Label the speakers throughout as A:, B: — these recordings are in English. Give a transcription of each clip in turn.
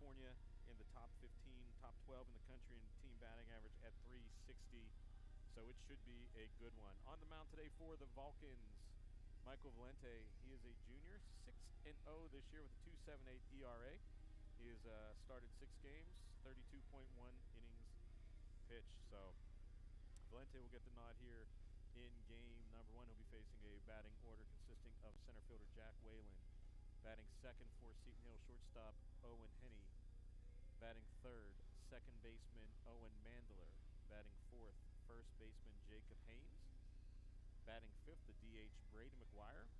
A: California in the top 15, top 12 in the country in team batting average at 360. So it should be a good one. On the mound today for the Vulcans, Michael Valente. He is a junior, 6-0 this year with a 2.78 ERA. He has started 6 games, 32.1 innings pitched. So Valente will get the nod here in game number 1. He'll be facing a batting order consisting of center fielder Jack Whalen, batting second for Seton Hill shortstop Owen Henney, batting third second baseman Owen Mandler, batting fourth first baseman Jacob Haynes, batting fifth the DH Brady McGuire,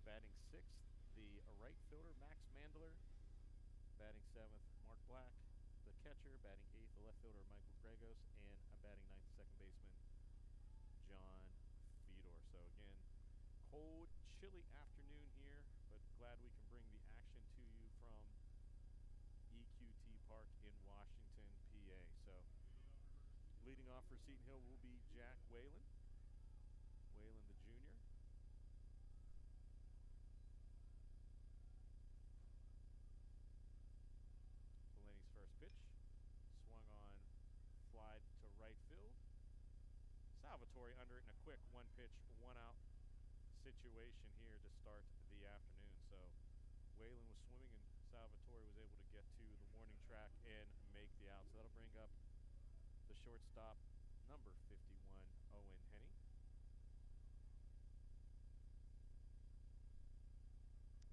A: batting sixth the right fielder Max Mandler, batting seventh Mark Black, the catcher, batting eighth the left fielder Michael Gregos, and batting ninth the second baseman John Fedor. So again, cold, chilly afternoon here, but glad we can bring the action to you from EQT Park in Washington, PA. So leading off for Seton Hill will be Jack Whalen. Whalen the junior. Valenti's first pitch. Swung on, fly to right field. Salvatore under it in a quick one-pitch, one-out situation here to start the afternoon. So Whalen was swimming and Salvatore was able to get to the warning track and make the out. So that'll bring up the shortstop, number 51, Owen Henney.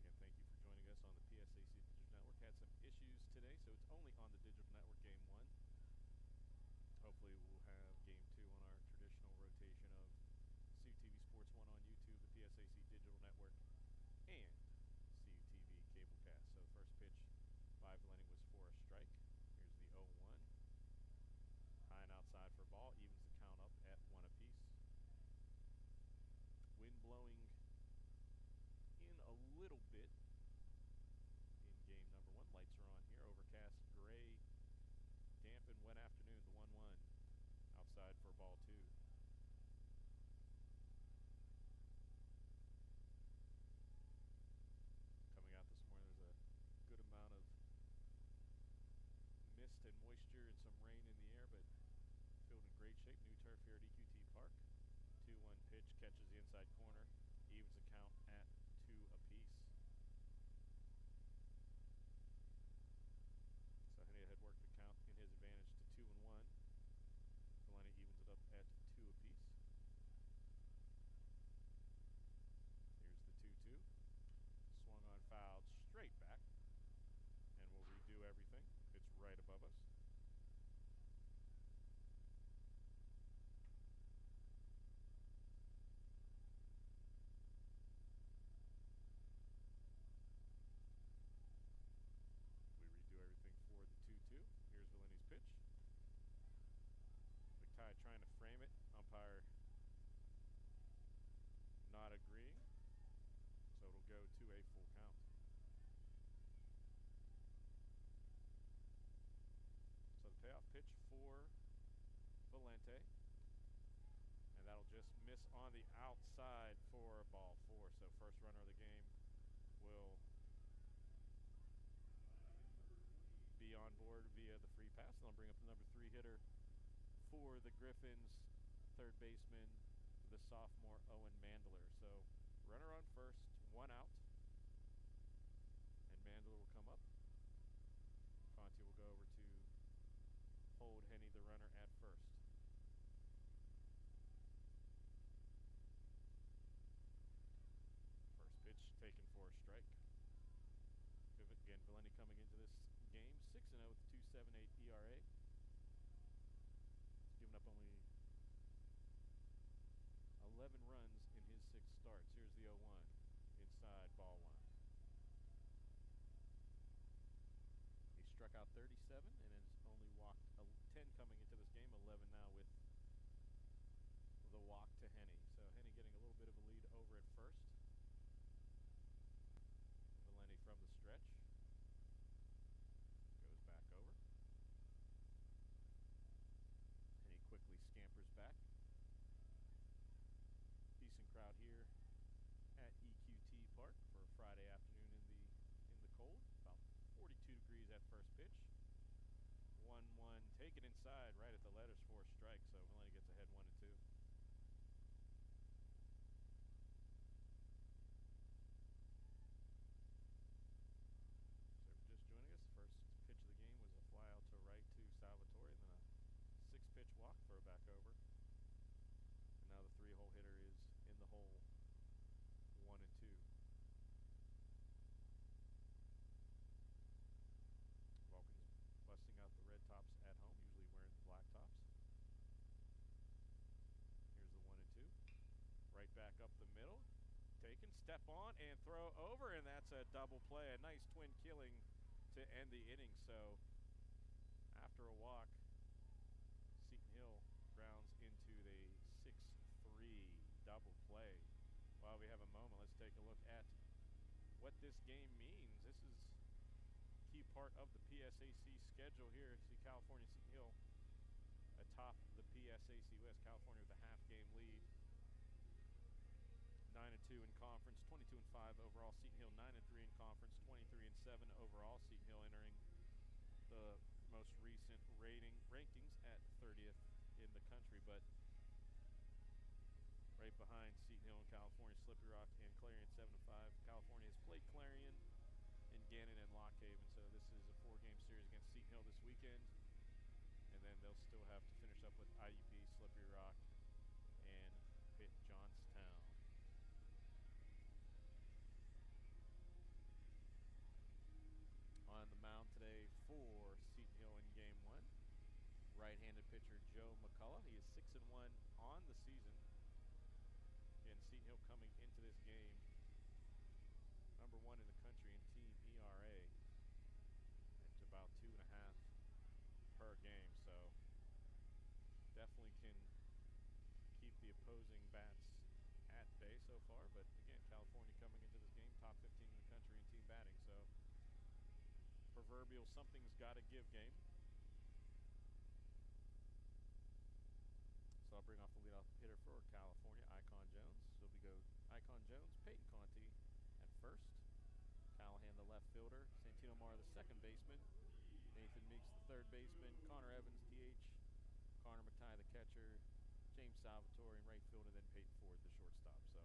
A: Again, thank you for joining us on the PSAC Digital Network. Had some issues today, so it's only on the Digital Network game 1. Hopefully we'll have game 2 on our traditional rotation of CUTV Sports 1 on YouTube, the PSAC Digital Network, and CUTV Cablecast. So the first pitch by Valenti was for a strike. Here's the 0-1. High and outside for a ball, evens the count up at 1 apiece. Wind blowing in a little bit in game number 1. Lights are on here. Overcast, gray, damp and wet afternoon. The 1-1 outside for ball 2. Coming out this morning, there's a good amount of mist and moisture and some rain in the air, but field in great shape. New turf here at EQT Park. 2-1 pitch, catches the inside corner, evens the count at 2 apiece. So Henney had worked the count in his advantage to 2-1. Valenti evens it up at 2 apiece. Here's the 2-2. Swung on, fouled straight back, and we'll redo everything. It's right above us. We redo everything for the 2-2. Here's Valenti's pitch. McTighe trying to frame it. Umpire not agreeing. So it'll go to a full count. So the payoff pitch for Valente. And that'll just miss on the outside for ball 4. So first runner of the game will be on board via the free pass. And I'll bring up the number 3 hitter for the Griffins, third baseman, the sophomore Owen Mandler. So runner on first, 1 out, and Mandler will come up. Conti will go over to hold Henney, the runner, at first. First pitch taken for a strike. Again, Valenti coming into this game 6-0 with a 2.78 ERA. He's given up only 11 runs in his 6 starts. Here's the 0-1. Inside, ball 1. He struck out 37 and has only walked 10 coming into this game, 11 now with the walk to Henney. So Henney getting a little bit of a lead over at first. Valenti from the stretch. Goes back over. Henney quickly scampers back. Decent crowd here at EQT Park for a Friday afternoon in the cold. About 42 degrees at first taken inside right at the letters for a strike, so Valente gets ahead 1-2. So if you're just joining us, the first pitch of the game was a fly out to right to Salvatore, and then a 6-pitch walk throw back over. And now the 3-hole hitter is in the hole, 1-2. Vulcan's busting out the red tops at home, usually wearing the black tops. Here's the 1-2. Right back up the middle. Taken, step on, and throw over, and that's a double play. A nice twin killing to end the inning. So after a walk, Seton Hill grounds into the 6-3 double play. While we have a moment, let's take a look at what this game means. This is a key part of the PSAC schedule here. See California, Seton Hill atop the PSAC West. California with a half-game lead. 9-2 in conference, 22-5 overall. Seton Hill 9-3 in conference, 23-7 overall. Seton Hill entering the most recent rankings at 30th in the country, but right behind Seton Hill and California, Slippery Rock and Clarion 7-5. California has played Clarion and Gannon and Lock Haven, so this is a 4-game series against Seton Hill this weekend, and then they'll still have to finish up with IUP, Slippery Rock, and Pitt Johnstown. On the mound today for Seton Hill in Game 1, right-handed pitcher Joe McCullough. He is 6-1 on the season. Again, Seton Hill coming into this game number 1 in the country in team ERA. It's about 2.5 per game, so definitely can keep the opposing bats at bay so far. But again, California coming into this game top 15 in the country in team batting, so proverbial something's got to give game. So I'll bring off the leadoff hitter for California, Icon Jones. So we go Icon Jones, Peyton Conti at first, Callahan the left fielder, Santino Mara the second baseman, Nathan Meeks the third baseman, Connor Evans DH, Connor McTighe the catcher, James Salvatore in right field, and then Peyton Ford the shortstop. So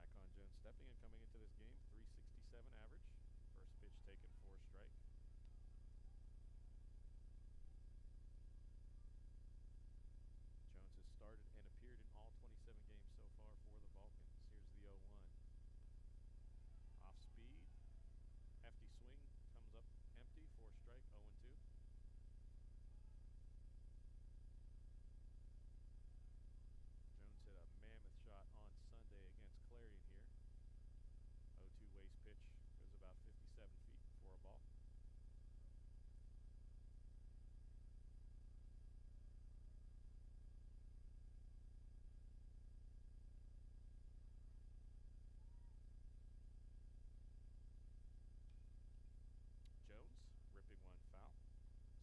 A: Icon Jones stepping and coming into this game, 367 average. First pitch taken for a strike. Jones has started and appeared in all 27 games so far for the Vulcans. Here's the 0-1. Off speed, hefty swing, comes up empty for a strike, 0-2. Jones hit a mammoth shot on Sunday against Clarion here. 0-2 waste pitch, goes about 57 feet for a ball. Jones ripping one foul,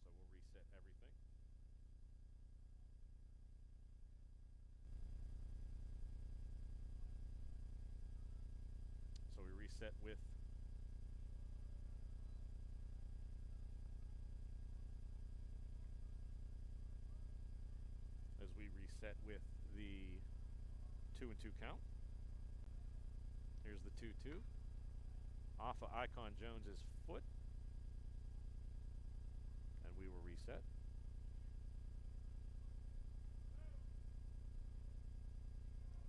A: so we'll reset everything. So we reset with the 2-2 count. Here's the 2-2 off of Icon Jones's foot, and we will reset.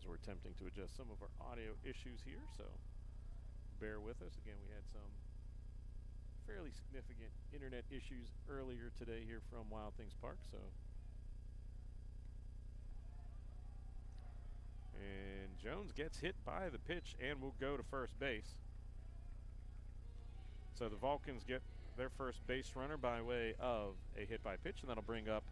A: So we're attempting to adjust some of our audio issues here, so bear with us. Again, we had some fairly significant internet issues earlier today here from Wild Things Park, so. And Jones gets hit by the pitch and will go to first base. So the Vulcans get their first base runner by way of a hit by pitch, and that'll bring up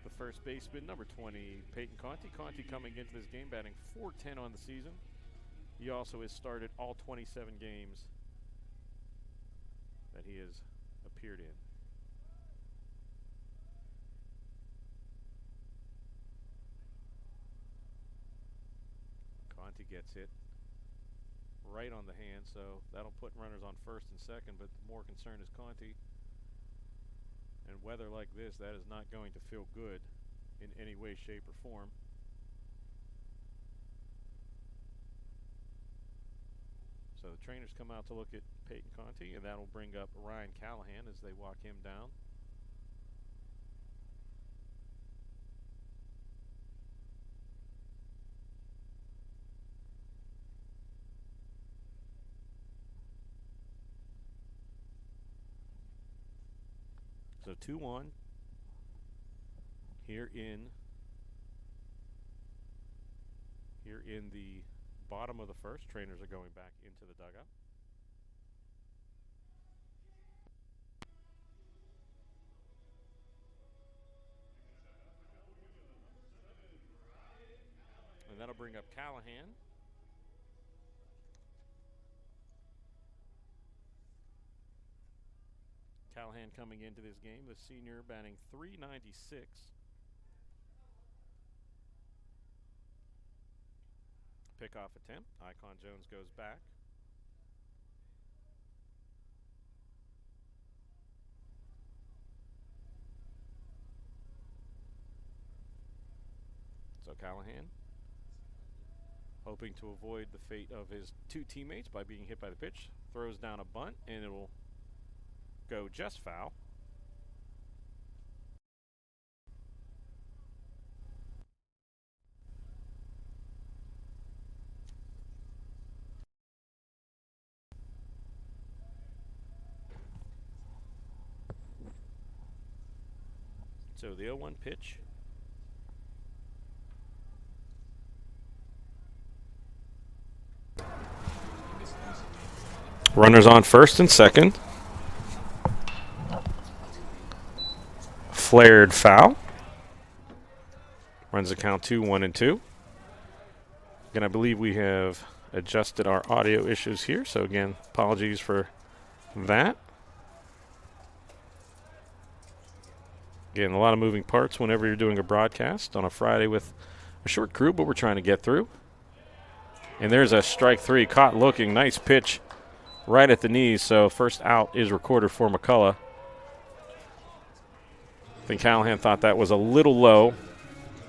A: the first baseman, number 20, Peyton Conti. Conti coming into this game batting .410 on the season. He also has started all 27 games that he has appeared in. Conti gets hit. right on the hand, so that'll put runners on first and second, but more concerned is Conti. And weather like this, that is not going to feel good in any way, shape, or form. So the trainers come out to look at Peyton Conti, and that'll bring up Ryan Callahan as they walk him down. So 2-1 here in the bottom of the first. Trainers are going back into the dugout. And that'll bring up Callahan. Callahan coming into this game, the senior, batting .396. Pickoff attempt. Icon Jones goes back. So Callahan hoping to avoid the fate of his two teammates by being hit by the pitch. Throws down a bunt, and it will go just foul. So the 0-1 pitch. Runners on first and second. Flared foul. Runs the count 2-1-2. Again, I believe we have adjusted our audio issues here, so again, apologies for that. Again, a lot of moving parts whenever you're doing a broadcast on a Friday with a short crew, but we're trying to get through. And there's a strike three, caught looking, nice pitch right at the knees, so first out is recorded for McCullough. I think Callahan thought that was a little low,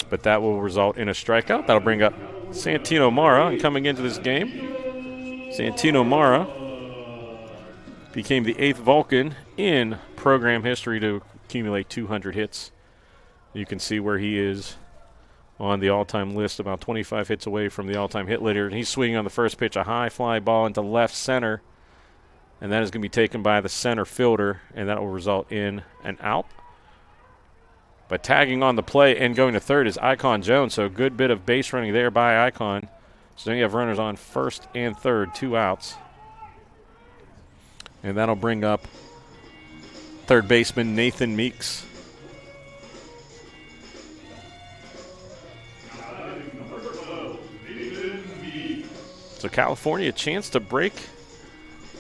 A: but that will result in a strikeout. That'll bring up Santino Mara, and coming into this game, Santino Mara became the 8th Vulcan in program history to accumulate 200 hits. You can see where he is on the all-time list, about 25 hits away from the all-time hit leader. And he's swinging on the first pitch, a high fly ball into left center, and that is going to be taken by the center fielder, and that will result in an out. But tagging on the play and going to third is Icon Jones, so a good bit of base running there by Icon. So then you have runners on first and third, 2 outs. And that'll bring up third baseman Nathan Meeks. So California, a chance to break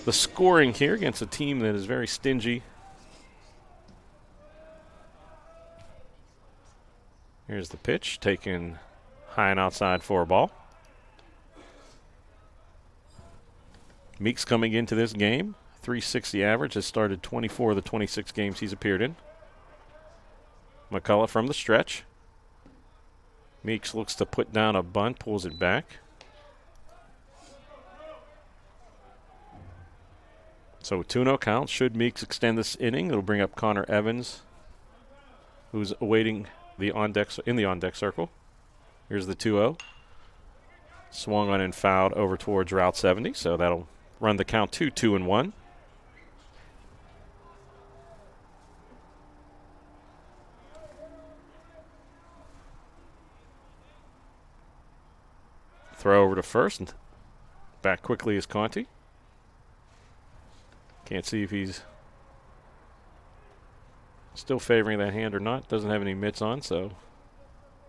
A: the scoring here against a team that is very stingy. Here's the pitch, taken high and outside for a ball. Meeks coming into this game, .360 average, has started 24 of the 26 games he's appeared in. McCullough from the stretch. Meeks looks to put down a bunt, pulls it back. So 2-0 count. Should Meeks extend this inning, it'll bring up Connor Evans, who's awaiting the on-deck circle. Here's the 2-0. Swung on and fouled over towards Route 70, so that'll run the count to 2-1. Throw over to first, and back quickly is Conti. Can't see if he's still favoring that hand or not. Doesn't have any mitts on, so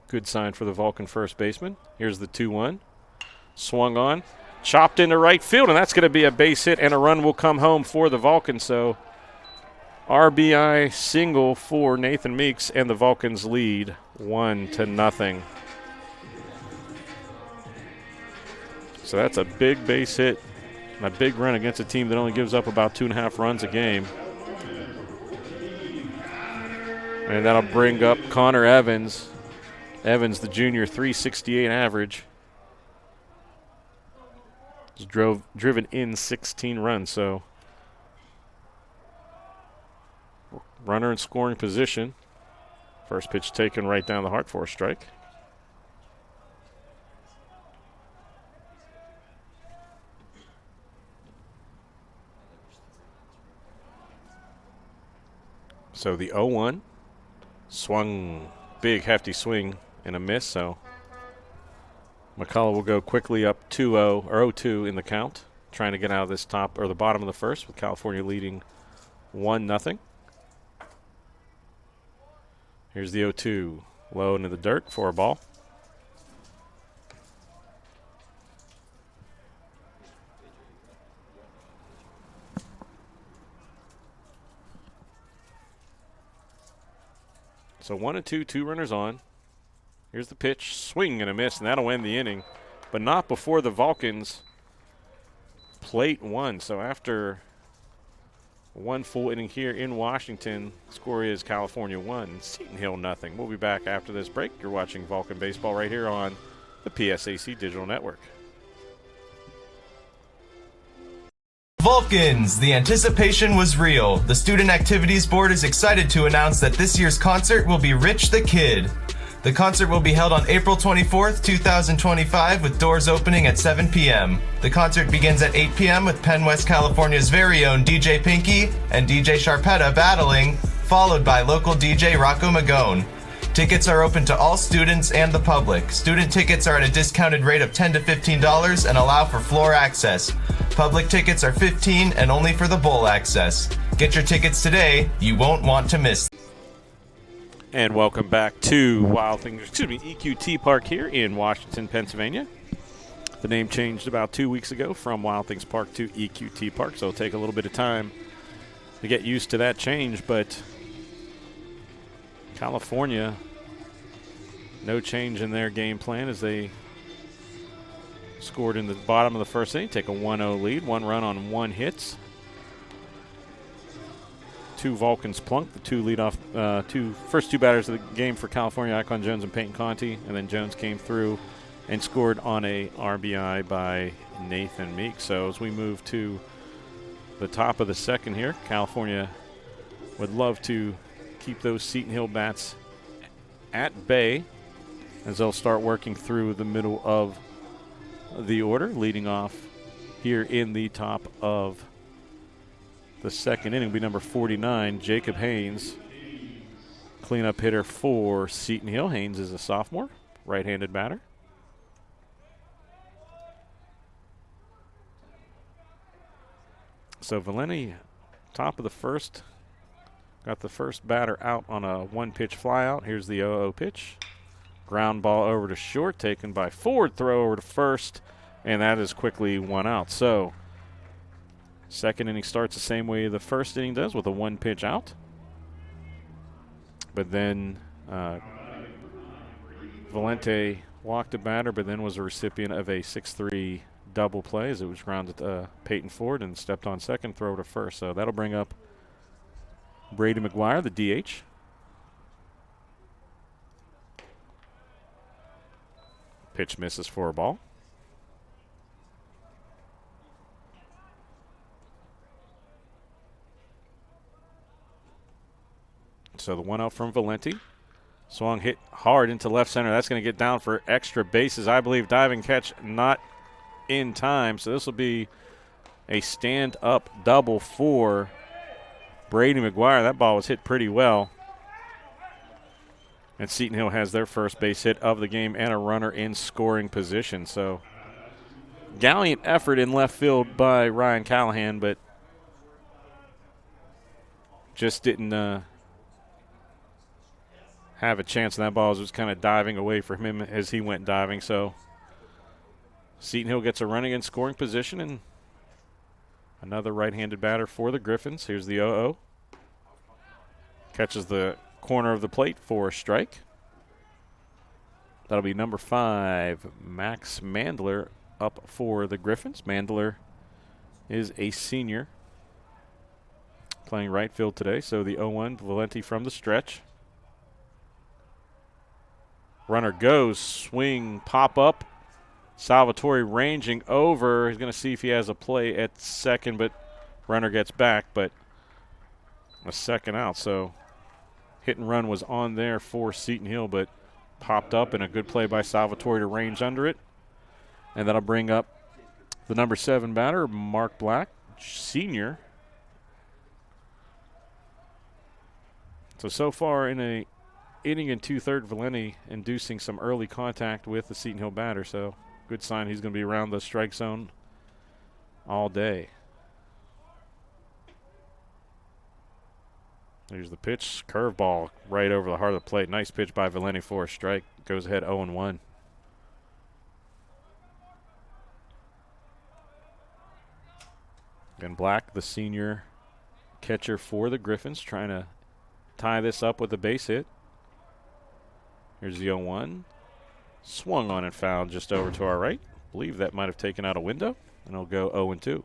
A: good sign for the Vulcan first baseman. Here's the 2-1. Swung on, chopped into right field, and that's going to be a base hit, and a run will come home for the Vulcans. So RBI single for Nathan Meeks, and the Vulcans lead 1-0. So that's a big base hit A big run against a team that only gives up about 2.5 runs a game. And that'll bring up Connor Evans. Evans, the junior, 368 average. He's driven in 16 runs, so runner in scoring position. First pitch taken right down the heart for a strike. So the 0-1 swung, big hefty swing and a miss, so McCullough will go quickly up 2-0 or 0-2 in the count, trying to get out of this top or the bottom of the first with California leading 1-0. Here's the 0-2, low into the dirt for a ball. So 1-2, 2 runners on. Here's the pitch, swing and a miss, and that'll end the inning, but not before the Vulcans plate one. So after one full inning here in Washington, score is California 1, Seton Hill nothing. We'll be back after this break. You're watching Vulcan Baseball right here on the PSAC Digital Network.
B: Vulcans, the anticipation was real. The Student Activities Board is excited to announce that this year's concert will be Rich the Kid. The concert will be held on April 24th, 2025, with doors opening at 7 p.m. The concert begins at 8 p.m. with Penn West California's very own DJ Pinky and DJ Sharpetta battling, followed by local DJ Rocco Magone. Tickets are open to all students and the public. Student tickets are at a discounted rate of $10 to $15 and allow for floor access. Public tickets are $15 and only for the bowl access. Get your tickets today. You won't want to miss.
A: And welcome back to EQT Park here in Washington, Pennsylvania. The name changed about 2 weeks ago from Wild Things Park to EQT Park, so it'll take a little bit of time to get used to that change, but California, no change in their game plan as they scored in the bottom of the first inning, take a 1-0 lead, 1 run on 1 hit. 2 Vulcans plunked, the first two batters of the game for California, Icon Jones and Peyton Conti, and then Jones came through and scored on a RBI by Nathan Meek. So as we move to the top of the second here, California would love to keep those Seton Hill bats at bay as they'll start working through the middle of the order, leading off here in the top of the second inning will be number 49, Jacob Haynes, cleanup hitter for Seton Hill. Haynes is a sophomore, right-handed batter. So Valenti, top of the first, got the first batter out on a 1-pitch flyout. Here's the 0-0 pitch. Ground ball over to short, taken by Ford, throw over to first, and that is quickly 1 out. So second inning starts the same way the first inning does, with a 1-pitch out. But then Valenti walked a batter, but then was a recipient of a 6-3 double play as it was grounded Peyton Ford and stepped on second, throw to first. So that'll bring up Brady McGuire, the DH. Pitch misses for a ball. So the 1-0 from Valenti. Swung, hit hard into left center. That's going to get down for extra bases. I believe diving catch not in time. So this will be a stand-up double for Brady McGuire. That ball was hit pretty well. And Seton Hill has their first base hit of the game and a runner in scoring position. So gallant effort in left field by Ryan Callahan, but just didn't have a chance. And that ball was kind of diving away from him as he went diving. So Seton Hill gets a running in scoring position and another right-handed batter for the Griffins. Here's the 0-0. Catches the corner of the plate for a strike. That'll be number 5, Max Mandler, up for the Griffins. Mandler is a senior playing right field today. So the 0-1, Valenti from the stretch. Runner goes, swing, pop up. Salvatore ranging over. He's going to see if he has a play at second, but runner gets back, but a second out. So hit and run was on there for Seton Hill, but popped up, and a good play by Salvatore to range under it. And that'll bring up the number 7 batter, Mark Black, senior. So far in a inning and 2/3, Valenti inducing some early contact with the Seton Hill batter. So good sign he's going to be around the strike zone all day. There's the pitch, curveball right over the heart of the plate. Nice pitch by Valenti for a strike. Goes ahead 0-1. And Black, the senior catcher for the Griffins, trying to tie this up with a base hit. Here's the 0-1. Swung on and fouled just over to our right. Believe that might have taken out a window, and it'll go 0-2.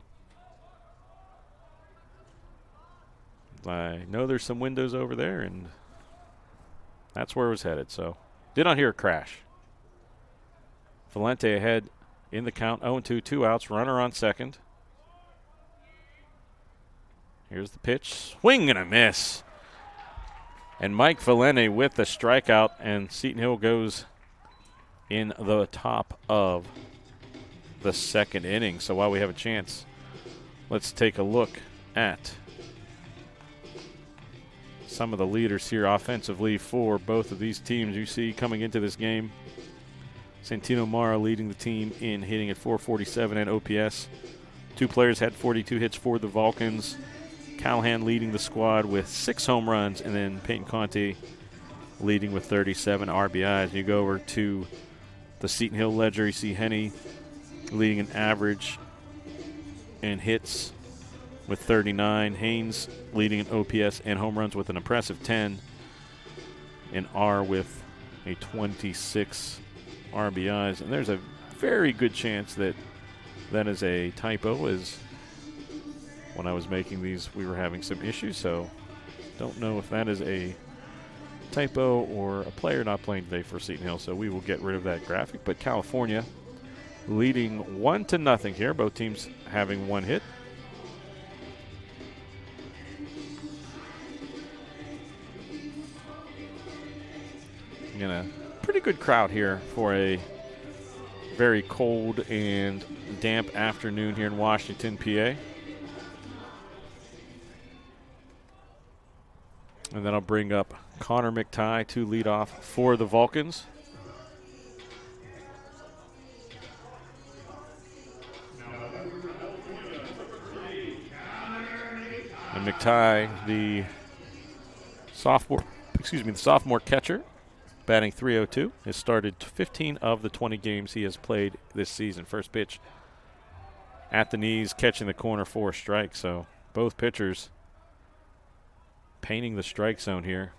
A: I know there's some windows over there, and that's where it was headed. So did not hear a crash. Valenti ahead in the count, 0-2, 2 outs, runner on second. Here's the pitch, swing and a miss. And Mike Valenti with the strikeout, and Seton Hill goes in the top of the second inning. So while we have a chance, let's take a look at some of the leaders here offensively for both of these teams. You see coming into this game, Santino Mara leading the team in hitting at .447 and OPS. 2 players had 42 hits for the Vulcans. Callahan leading the squad with 6 home runs, and then Peyton Conte leading with 37 RBIs. You go over to the Seton Hill ledger, you see Henny leading an average in hits with 39. Haynes leading in OPS and home runs with an impressive 10. And R with a 26 RBIs. And there's a very good chance that that is a typo, as when I was making these we were having some issues. So don't know if that is a typo or a player not playing today for Seton Hill. So we will get rid of that graphic. But California leading 1-0 here. Both teams having 1 hit. Again, a pretty good crowd here for a very cold and damp afternoon here in Washington, PA. And then I'll bring up Connor McTighe to lead off for the Vulcans. And McTighe, the sophomore catcher, batting .302, has started 15 of the 20 games he has played this season. First pitch at the knees, catching the corner for a strike. So both pitchers painting the strike zone here.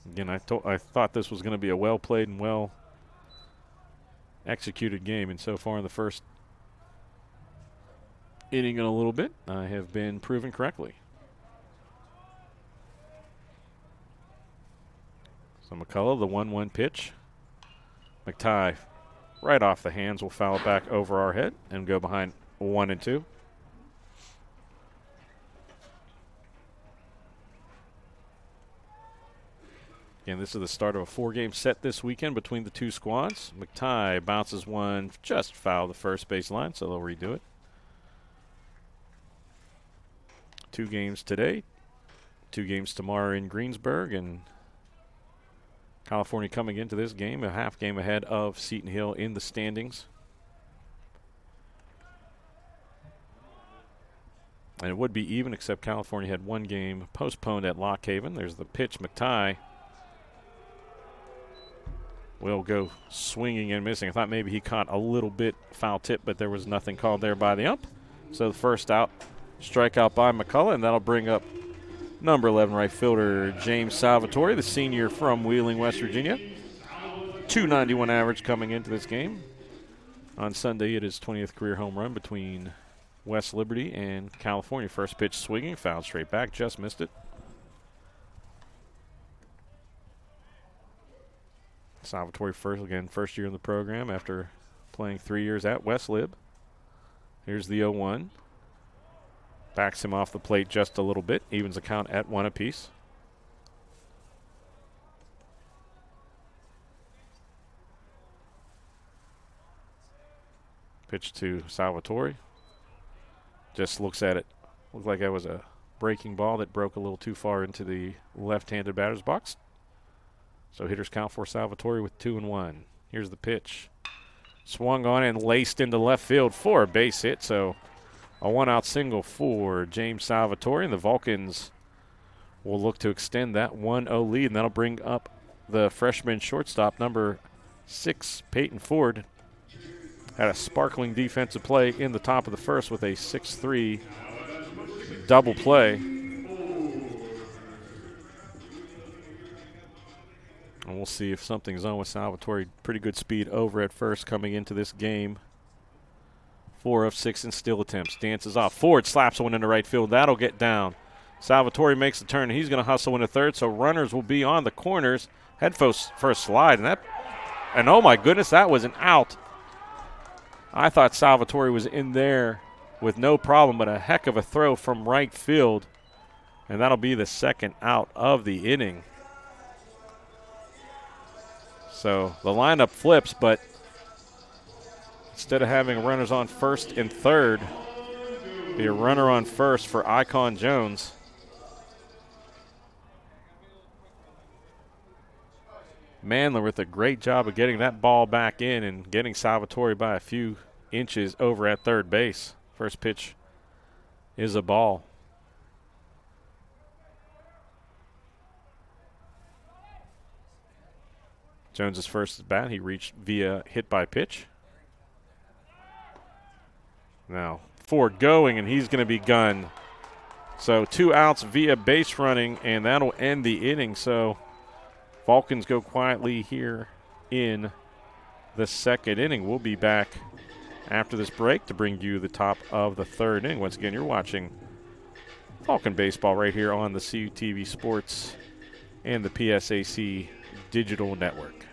A: Again, I thought this was going to be a well-played and well-executed game, and so far in the first inning in a little bit, I have been proven correctly. So McCullough, the 1-1 pitch. McTighe, right off the hands, will foul it back over our head and go behind 1-2. Again, this is the start of a 4-game set this weekend between the two squads. McTighe bounces one, just foul the first base line, so they'll redo it. 2 games today, 2 games tomorrow in Greensburg, and California coming into this game a half game ahead of Seton Hill in the standings. And it would be even, except California had 1 game postponed at Lock Haven. There's the pitch. McTighe will go swinging and missing. I thought maybe he caught a little bit foul tip, but there was nothing called there by the ump. So the first out, strikeout by McCullough, and that'll bring up number 11 right fielder James Salvatore, the senior from Wheeling, West Virginia. .291 average coming into this game. On Sunday, it is 20th career home run between West Liberty and California. First pitch swinging, foul straight back, just missed it. Salvatore first year in the program after playing 3 years at West Lib. Here's the 0-1. Backs him off the plate just a little bit, evens the count at 1 apiece. Pitch to Salvatore. Just looks at it. Looked like that was a breaking ball that broke a little too far into the left-handed batter's box. So hitters count for Salvatore with 2-1. Here's the pitch. Swung on and laced into left field for a base hit. So a 1-out single for James Salvatore. And the Vulcans will look to extend that 1-0 lead. And that'll bring up the freshman shortstop, number 6, Peyton Ford. Had a sparkling defensive play in the top of the first with a 6-3 double play. And we'll see if something's on with Salvatore. Pretty good speed over at first coming into this game. 4 of 6 in steal attempts. Dances off. Ford slaps one into right field. That'll get down. Salvatore makes the turn. He's going to hustle into third, so runners will be on the corners. Head first slide. And oh my goodness, that was an out. I thought Salvatore was in there with no problem, but a heck of a throw from right field. And that'll be the second out of the inning. So the lineup flips, but instead of having runners on first and third, be a runner on first for Icon Jones. Mandler with a great job of getting that ball back in and getting Salvatore by a few inches over at third base. First pitch is a ball. Jones's first at bat, he reached via hit by pitch. Now Ford going, and he's going to be gunned. So 2 outs via base running, and that'll end the inning. So Vulcans go quietly here in the second inning. We'll be back after this break to bring you the top of the third inning. Once again, you're watching Vulcan Baseball right here on the CUTV Sports and the PSAC Digital Network.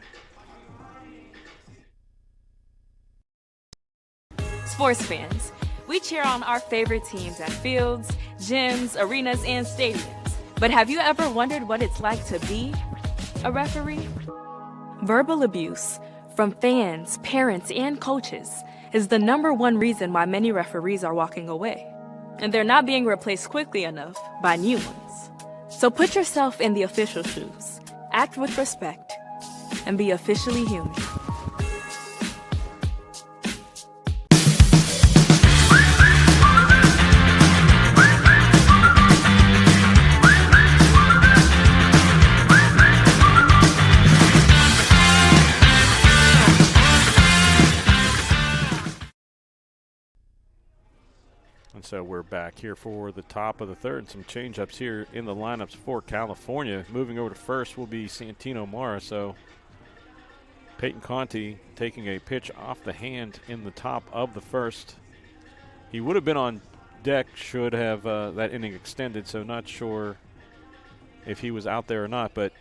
C: Sports fans, we cheer on our favorite teams at fields, gyms, arenas, and stadiums. But have you ever wondered what it's like to be a referee? Verbal abuse from fans, parents, and coaches is the #1 reason why many referees are walking away. And they're not being replaced quickly enough by new ones. So put yourself in the official shoes, act with respect, and be officially human.
A: So we're back here for the top of the third, and some change-ups here in the lineups for California. Moving over to first will be Santino Mara. So Peyton Conti taking a pitch off the hand in the top of the first. He would have been on deck should have that inning extended, so not sure if he was out there or not. But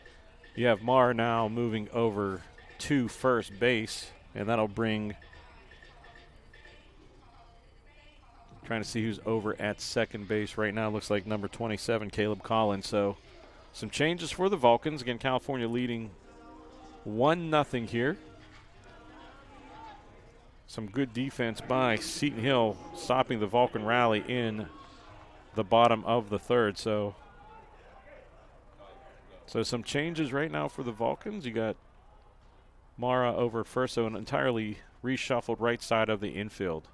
A: you have Mara now moving over to first base, and that'll bring – trying to see who's over at second base right now. Looks like number 27, Caleb Collins. So some changes for the Vulcans. Again, California leading 1-0 here. Some good defense by Seton Hill, stopping the Vulcan rally in the bottom of the third. So some changes right now for the Vulcans. You got Mara over first, so an entirely reshuffled right side of the infield.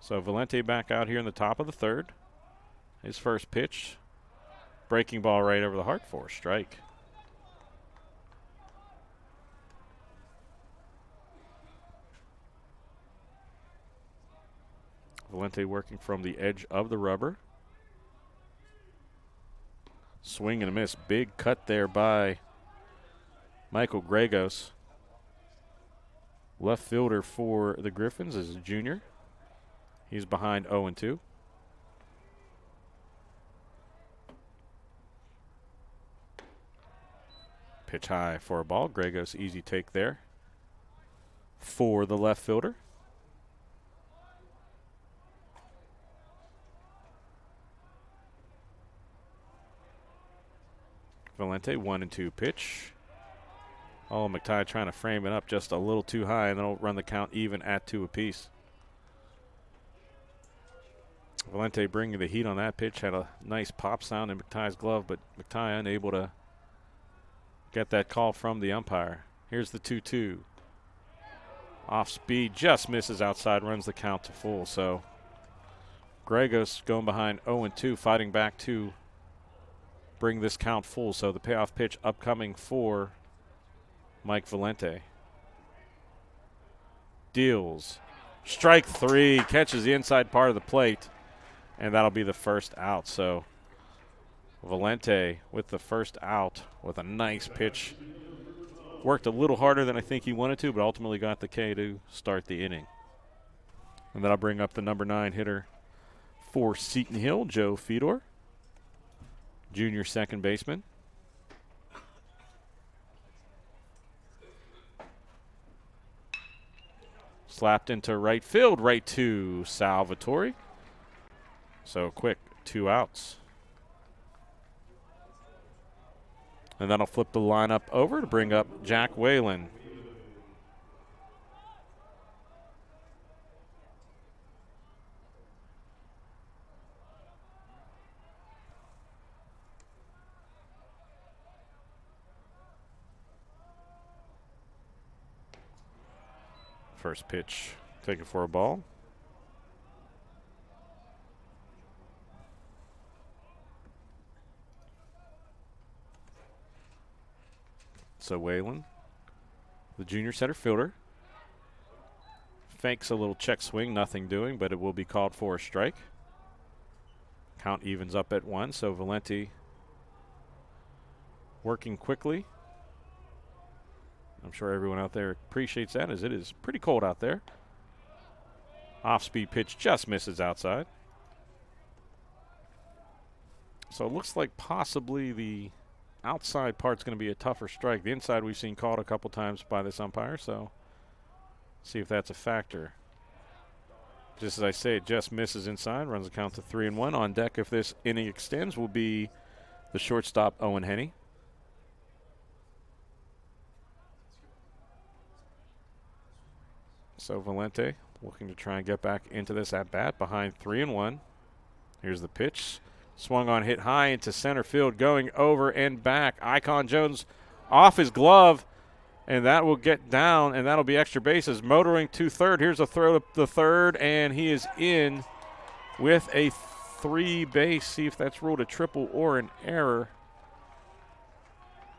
A: So Valente back out here in the top of the third. His first pitch, breaking ball right over the heart for a strike. Valente working from the edge of the rubber. Swing and a miss. Big cut there by Michael Gregos. Left fielder for the Griffins is a junior. He's behind 0-2. Pitch high for a ball. Gregos easy take there for the left fielder. Valente, 1-2 pitch. Oh, McTighe trying to frame it up just a little too high, and then it'll run the count even at 2 apiece. Valente bringing the heat on that pitch. Had a nice pop sound in McTighe's glove, but McTighe unable to get that call from the umpire. Here's the 2-2. Off speed, just misses outside, runs the count to full. So Gregos going behind 0-2, fighting back to bring this count full. So the payoff pitch upcoming for Mike Valente. Deals. Strike 3, catches the inside part of the plate, and that'll be the first out. So Valente with the first out with a nice pitch. Worked a little harder than I think he wanted to, but ultimately got the K to start the inning. And that'll bring up the number 9 hitter for Seton Hill, Joe Fedor, junior second baseman. Slapped into right field, right to Salvatore. So quick, 2 outs. And that'll flip the lineup over to bring up Jack Whalen. First pitch, taken for a ball. So Whalen, the junior center fielder, fakes a little check swing, nothing doing, but it will be called for a strike. Count evens up at 1, so Valente working quickly. I'm sure everyone out there appreciates that, as it is pretty cold out there. Off-speed pitch just misses outside. So it looks like possibly the outside part's going to be a tougher strike. The inside we've seen called a couple times by this umpire, so see if that's a factor. Just as I say, it just misses inside, runs the count to 3-1. On deck, if this inning extends, will be the shortstop, Owen Henney. So Valente looking to try and get back into this at-bat behind 3-1. Here's the pitch. Swung on, hit high into center field, going over and back. Icon Jones off his glove, and that will get down, and that'll be extra bases. Motoring to third. Here's a throw to the third, and he is in with a 3-base. See if that's ruled a triple or an error.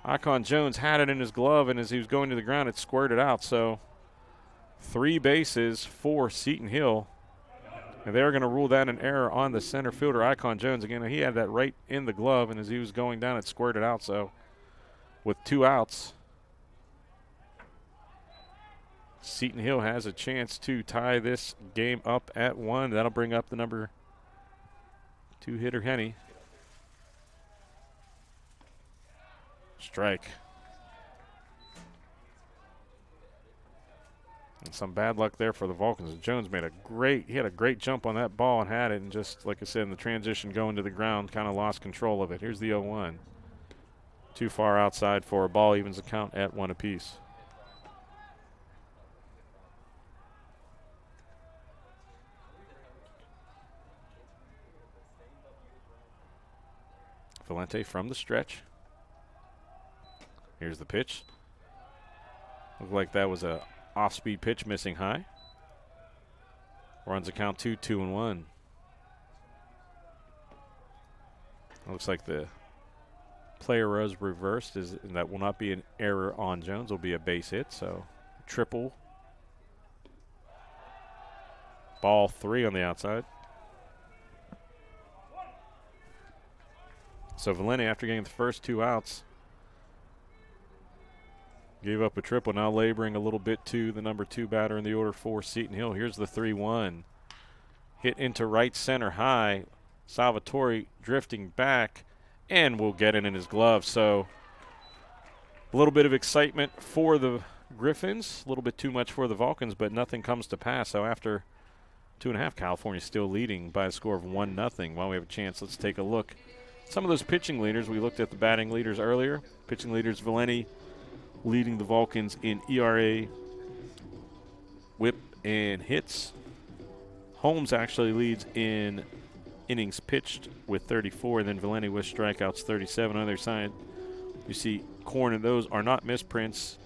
A: Icon Jones had it in his glove, and as he was going to the ground, it squirted out. So 3 bases for Seton Hill. And they're going to rule that an error on the center fielder, Icon Jones. Again, he had that right in the glove, and as he was going down, it squirted out. So with 2 outs, Seton Hill has a chance to tie this game up at 1. That'll bring up the number 2 hitter, Henney. Strike. And some bad luck there for the Vulcans. Jones he had a great jump on that ball and had it, and just, like I said, in the transition going to the ground, kind of lost control of it. Here's the 0-1. Too far outside for a ball, evens the count at 1 apiece. Valente from the stretch. Here's the pitch. Looked like that was a off-speed pitch, missing high. Runs the count 2-1. Looks like the player was reversed, and that will not be an error on Jones. It will be a base hit, so triple. Ball 3 on the outside. So Valente, after getting the first 2 outs, gave up a triple, now laboring a little bit to the number 2 batter in the order for Seton Hill. Here's the 3-1. hit into right center high. Salvatore drifting back and will get it in his glove. So a little bit of excitement for the Griffins, a little bit too much for the Vulcans, but nothing comes to pass. So after 2.5, California still leading by a score of 1-0. While we have a chance, let's take a look. Some of those pitching leaders, we looked at the batting leaders earlier. Pitching leaders, Valenti leading the Vulcans in ERA, whip, and hits. Holmes actually leads in innings pitched with 34, and then Valenti with strikeouts 37. On the other side, you see Korn, and those are not misprints.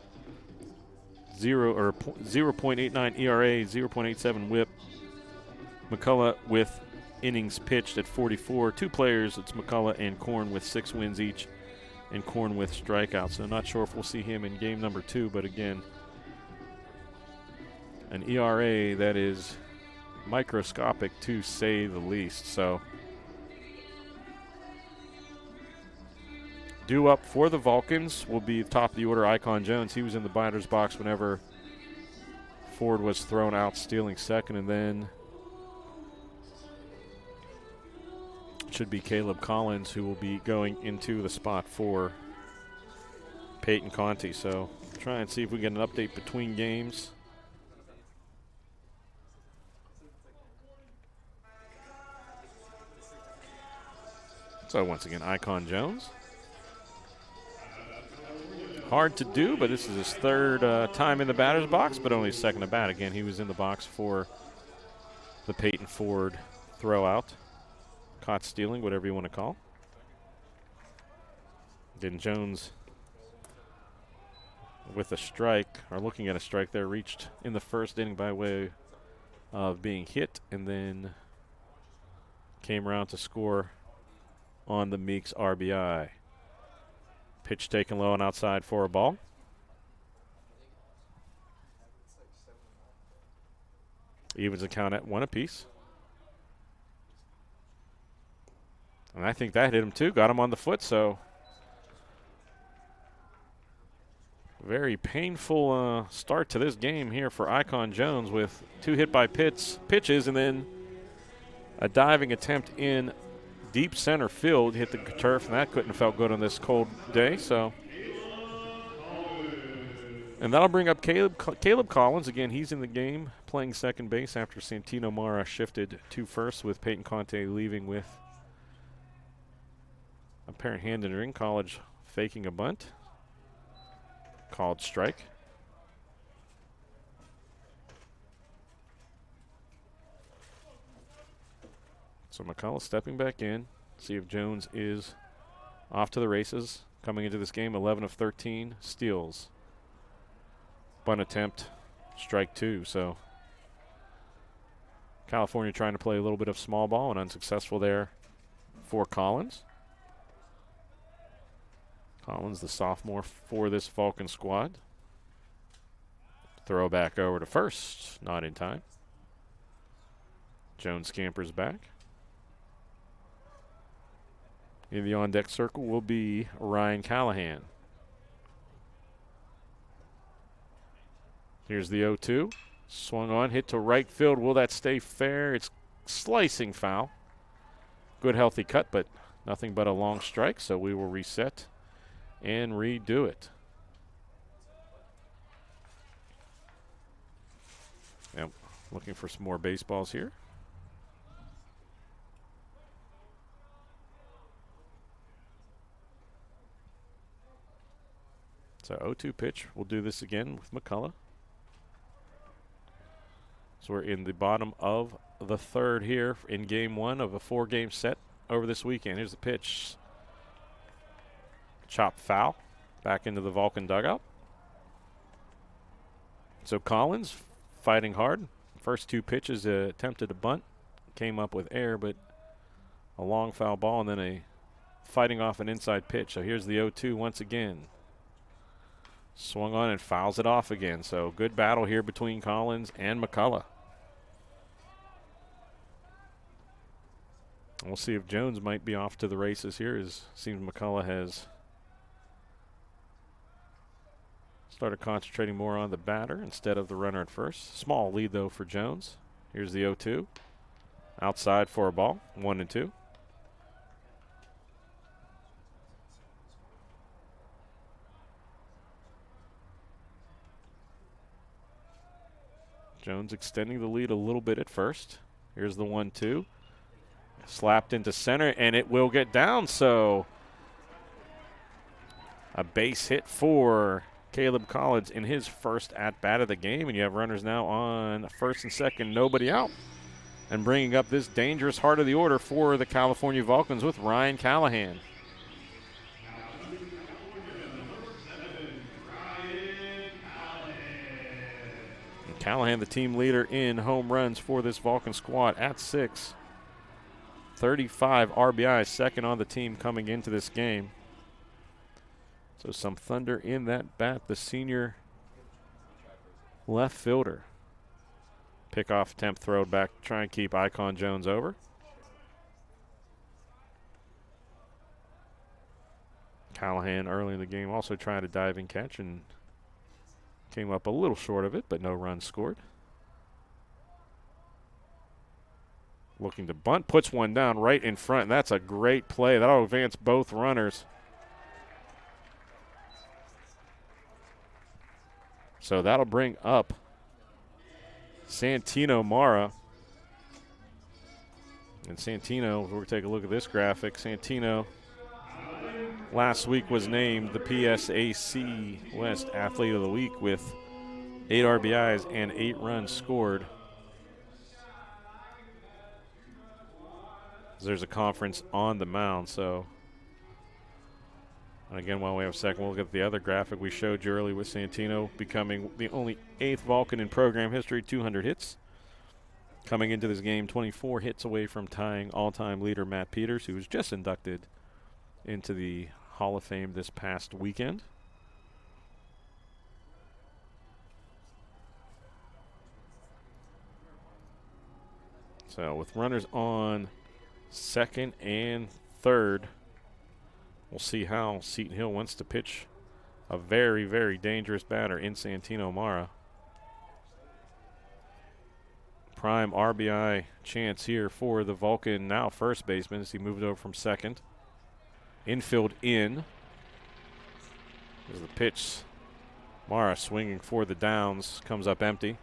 A: 0.89 ERA, 0.87 whip. McCullough with innings pitched at 44. Two players, it's McCullough and Korn with 6 wins each, and Korn with strikeouts. So not sure if we'll see him in game number 2, but again, an ERA that is microscopic to say the least. So due up for the Vulcans will be top of the order, Icon Jones. He was in the batter's box whenever Ford was thrown out, stealing second, and then should be Caleb Collins, who will be going into the spot for Peyton Conti. So try and see if we get an update between games. So once again, Icon Jones. Hard to do, but this is his third time in the batter's box, but only his second at bat. Again, he was in the box for the Peyton Ford throwout. Caught stealing, whatever you want to call. Then Jones with a strike, or looking at a strike there, reached in the first inning by way of being hit, and then came around to score on the Meeks RBI. Pitch taken low and outside for a ball. Evens the count at 1 apiece. And I think that hit him too, got him on the foot, so very painful start to this game here for Icon Jones with 2 hit by pitches and then a diving attempt in deep center field, hit the turf, and that couldn't have felt good on this cold day. So, and that'll bring up Caleb Collins. Again, he's in the game playing second base after Santino Mara shifted to first, with Peyton Conti leaving with apparent hand in the ring. College faking a bunt. Called strike. So McCullough stepping back in. See if Jones is off to the races. Coming into this game, 11 of 13 steals. Bunt attempt, strike 2. So California trying to play a little bit of small ball and unsuccessful there for Collins. Collins, the sophomore for this Vulcan squad. Throw back over to first, not in time. Jones scampers back. In the on-deck circle will be Ryan Callahan. Here's the 0-2. Swung on, hit to right field. Will that stay fair? It's slicing foul. Good healthy cut, but nothing but a long strike, so we will reset and redo it. Yep, looking for some more baseballs here. So 0-2 pitch. We'll do this again with McCullough. So we're in the bottom of the third here in game 1 of a 4-game set over this weekend. Here's the pitch. Chop foul back into the Vulcan dugout. So Collins fighting hard. First 2 pitches attempted a bunt. Came up with air, but a long foul ball and then a fighting off an inside pitch. So here's the 0-2 once again. Swung on and fouls it off again. So good battle here between Collins and McCullough. We'll see if Jones might be off to the races here. It seems McCullough has started concentrating more on the batter instead of the runner at first. Small lead, though, for Jones. Here's the 0-2. Outside for a ball, 1-2. Jones extending the lead a little bit at first. Here's the 1-2. Slapped into center, and it will get down, so a base hit for Caleb Collins in his first at-bat of the game, and you have runners now on first and second, nobody out. And bringing up this dangerous heart of the order for the California Vulcans with Ryan Callahan. And Callahan, the team leader in home runs for this Vulcan squad at 6. 35 RBIs, second on the team coming into this game. So some thunder in that bat, the senior left fielder. Pickoff attempt, throw back, try and keep Icon Jones over. Callahan early in the game also trying to dive and catch and came up a little short of it, but no runs scored. Looking to bunt, puts one down right in front, and that's a great play. That'll advance both runners. So that'll bring up Santino Mara. And Santino, we're going to take a look at this graphic. Santino last week was named the PSAC West Athlete of the Week with 8 RBIs and 8 runs scored. There's a conference on the mound, so. And again, while we have a second, we'll look at the other graphic we showed you earlier with Santino becoming the only 8th Vulcan in program history, 200 hits. Coming into this game, 24 hits away from tying all-time leader Matt Peters, who was just inducted into the Hall of Fame this past weekend. So with runners on second and third, we'll see how Seton Hill wants to pitch a very, very dangerous batter in Santino Mara. Prime RBI chance here for the Vulcan, now first baseman, as he moved over from second. Infield in. There's the pitch. Mara swinging for the downs, comes up empty.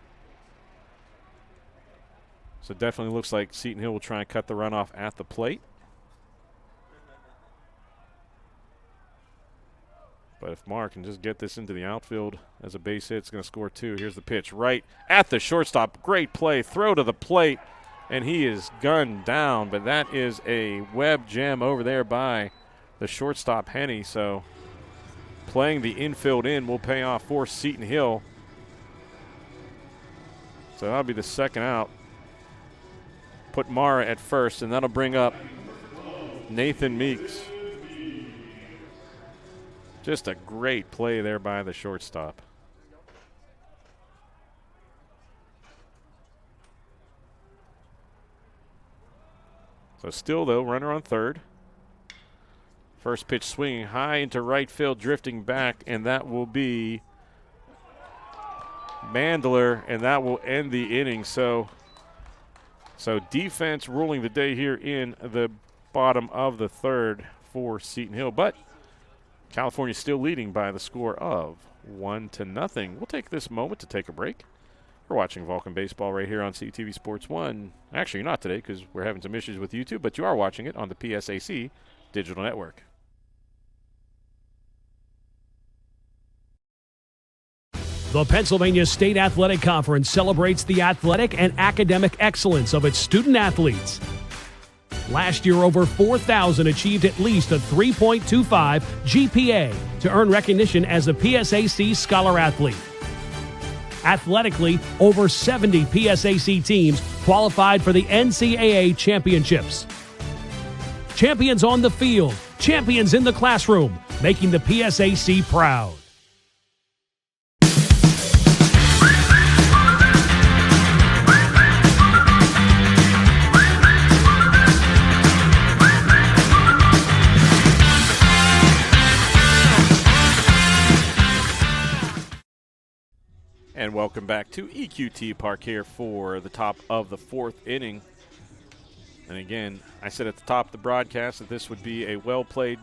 A: So it definitely looks like Seton Hill will try and cut the runoff at the plate. But if Mara can just get this into the outfield as a base hit, it's going to score 2. Here's the pitch right at the shortstop. Great play. Throw to the plate, and he is gunned down. But that is a web gem over there by the shortstop, Henny. So playing the infield in will pay off for Seton Hill. So that'll be the second out. Put Mara at first, and that'll bring up Nathan Meeks. Just a great play there by the shortstop. So still, though, runner on third. First pitch swinging high into right field, drifting back, and that will be Mandler, and that will end the inning. So defense ruling the day here in the bottom of the third for Seton Hill. But California still leading by the score of 1-0. We'll take this moment to take a break. We're watching Vulcan Baseball right here on CTV Sports 1. Actually, you're not today because we're having some issues with YouTube, but you are watching it on the PSAC Digital Network.
D: The Pennsylvania State Athletic Conference celebrates the athletic and academic excellence of its student Last year, over 4,000 achieved at least a 3.25 GPA to earn recognition as a PSAC Scholar Athlete. Athletically, over 70 PSAC teams qualified for the NCAA championships. Champions on the field, champions in the classroom, making the PSAC proud.
A: And welcome back to EQT Park here for the top of the fourth inning. And again, I said at the top of the broadcast that this would be a well-played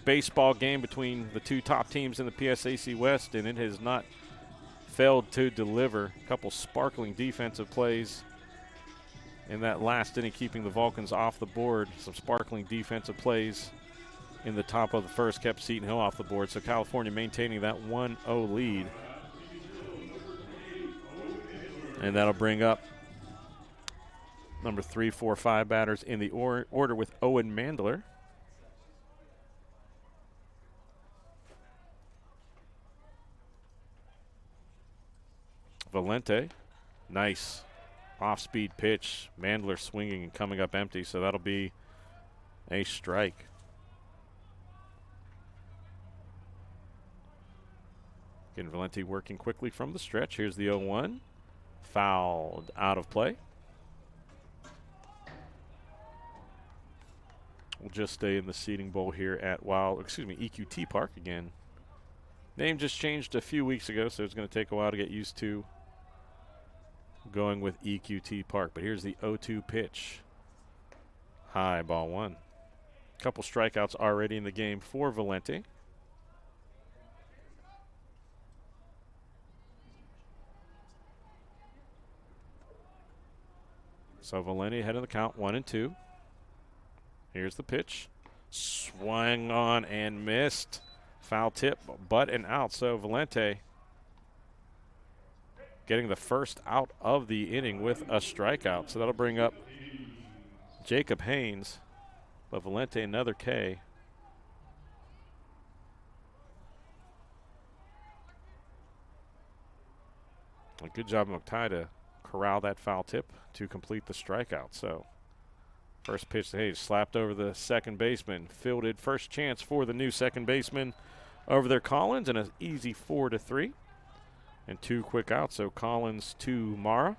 A: baseball game between the two top teams in the PSAC West, and it has not failed to deliver. A couple sparkling defensive plays in that last inning, keeping the Vulcans off the board. Some sparkling defensive plays in the top of the first kept Seton Hill off the board. So California maintaining that 1-0 lead. And that'll bring up number 3, 4, 5 batters in the order with Owen Mandler. Valente, nice off-speed pitch. Mandler swinging and coming up empty, so that'll be a strike. Again, Valente working quickly from the stretch. Here's the 0-1. Fouled out of play. We'll just stay in the seating bowl here at EQT Park again. Name just changed a few weeks ago, so it's going to take a while to get used to going with EQT Park. But here's the 0-2 pitch. High, ball one. Couple strikeouts already in the game for Valente. So Valente ahead of the count, 1-2. Here's the pitch. Swung on and missed. Foul tip, butt and out. So Valente getting the first out of the inning with a strikeout. So that'll bring up Jacob Haynes. But Valente another K. A good job of Muktai to corral that foul tip to complete the strikeout. So first pitch to Hayes, slapped over the second baseman, fielded first chance for the new second baseman over there, Collins, and an easy 4-3. And 2 quick outs, so Collins to Mara.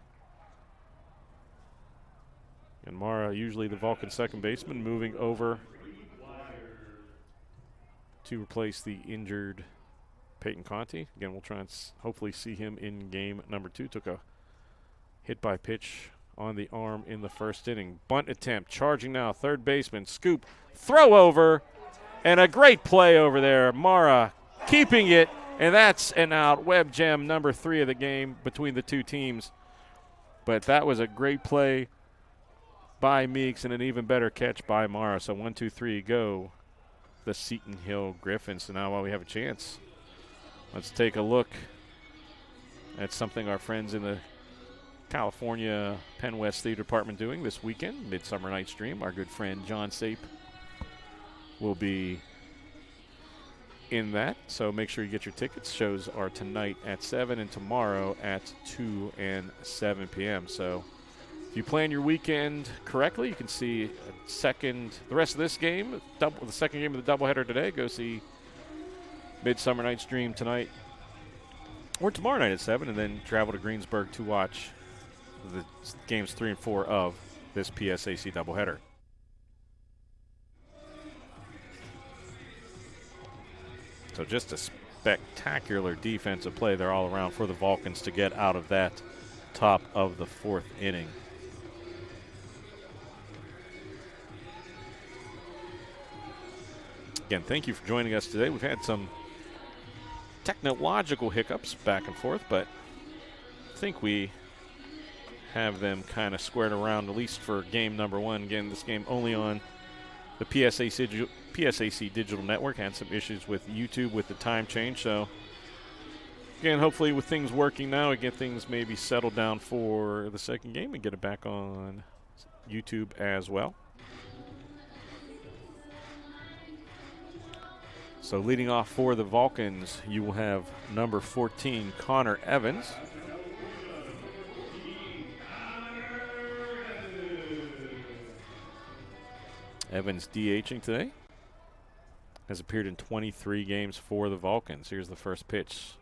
A: And Mara, usually the Vulcan second baseman, moving over to replace the injured Peyton Conti. Again, we'll try and hopefully see him in game number 2. Took a hit by pitch on the arm in the first inning. Bunt attempt, charging now, third baseman, scoop, throw over, and a great play over there. Mara keeping it, and that's an out. Web gem number 3 of the game between the two teams. But that was a great play by Meeks and an even better catch by Mara. So 1, 2, 3 go the Seton Hill Griffins. So now while we have a chance, let's take a look at something our friends in the California Penn West Theater Department doing this weekend, Midsummer Night's Dream. Our good friend John Sape will be in that, so make sure you get your tickets. Shows are tonight at 7 and tomorrow at 2 and 7 p.m. So if you plan your weekend correctly, you can see the rest of this game, the second game of the doubleheader today. Go see Midsummer Night's Dream tonight or tomorrow night at 7, and then travel to Greensburg to watch the games 3 and 4 of this PSAC doubleheader. So just a spectacular defensive play there all around for the Vulcans to get out of that top of the 4th inning. Again, thank you for joining us today. We've had some technological hiccups back and forth, but I think we have them kind of squared around, at least for game number 1. Again, this game only on the PSAC Digital Network. Had some issues with YouTube with the time change. So, again, hopefully with things working now, we get things maybe settled down for the second game and get it back on YouTube as well. So leading off for the Vulcans, you will have number 14, Connor Evans. Evans DHing today. Has appeared in 23 games for the Vulcans. Here's the first pitch.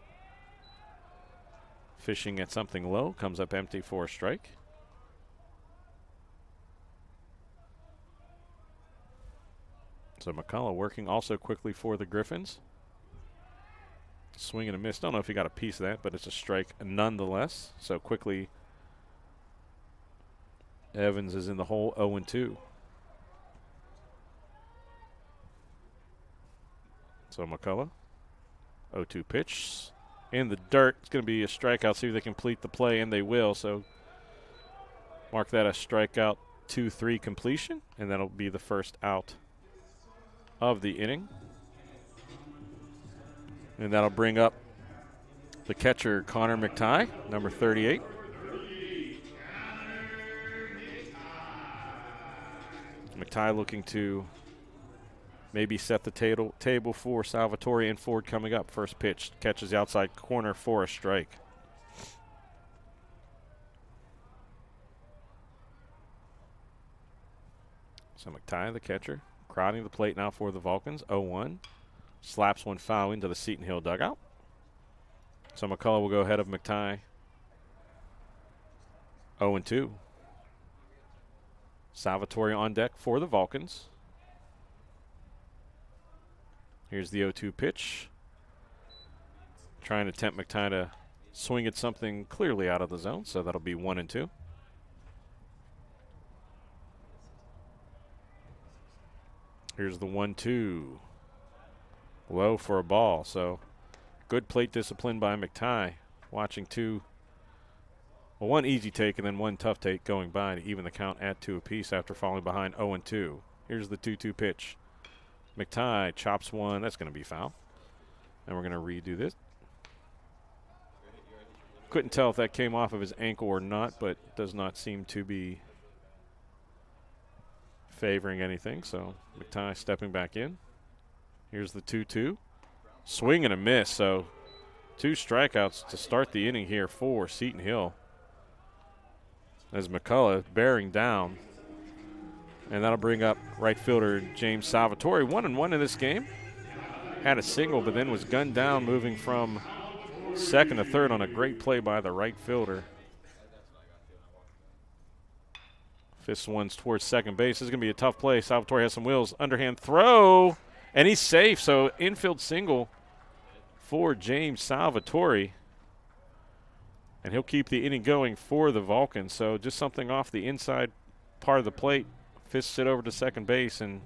A: Fishing at something low. Comes up empty for a strike. So McCullough working also quickly for the Griffins. Swing and a miss. Don't know if he got a piece of that, but it's a strike nonetheless. So quickly Evans is in the hole, 0-2. So McCullough, 0-2 pitch. In the dirt, it's going to be a strikeout. See if they complete the play, and they will. So mark that a strikeout, 2-3 completion, and that'll be the first out of the inning. And that'll bring up the catcher, Connor McTighe, number 38. McTighe looking to maybe set the table for Salvatore and Ford coming up. First pitch, catches the outside corner for a strike. So McTighe, the catcher, crowding the plate now for the Vulcans, 0-1. Slaps one foul into the Seton Hill dugout. So McCullough will go ahead of McTighe, 0-2. Salvatore on deck for the Vulcans. Here's the 0-2 pitch. Trying to tempt McTighe to swing at something clearly out of the zone, so that'll be 1-2. Here's the 1-2. Low for a ball, so good plate discipline by McTighe. Watching one easy take and then one tough take going by to even the count at 2 apiece after falling behind 0-2. Here's the 2-2 pitch. McTighe chops one. That's going to be foul. And we're going to redo this. Couldn't tell if that came off of his ankle or not, but does not seem to be favoring anything. So McTighe stepping back in. Here's the 2-2. Swing and a miss. So 2 strikeouts to start the inning here for Seton Hill. As McCullough bearing down. And that'll bring up right fielder James Salvatore. 1-1 in this game. Had a single, but then was gunned down moving from second to third on a great play by the right fielder. Fists one's towards second base. This is going to be a tough play. Salvatore has some wheels. Underhand throw, and he's safe. So infield single for James Salvatore. And he'll keep the inning going for the Vulcans. So just something off the inside part of the plate. Fists it over to second base, and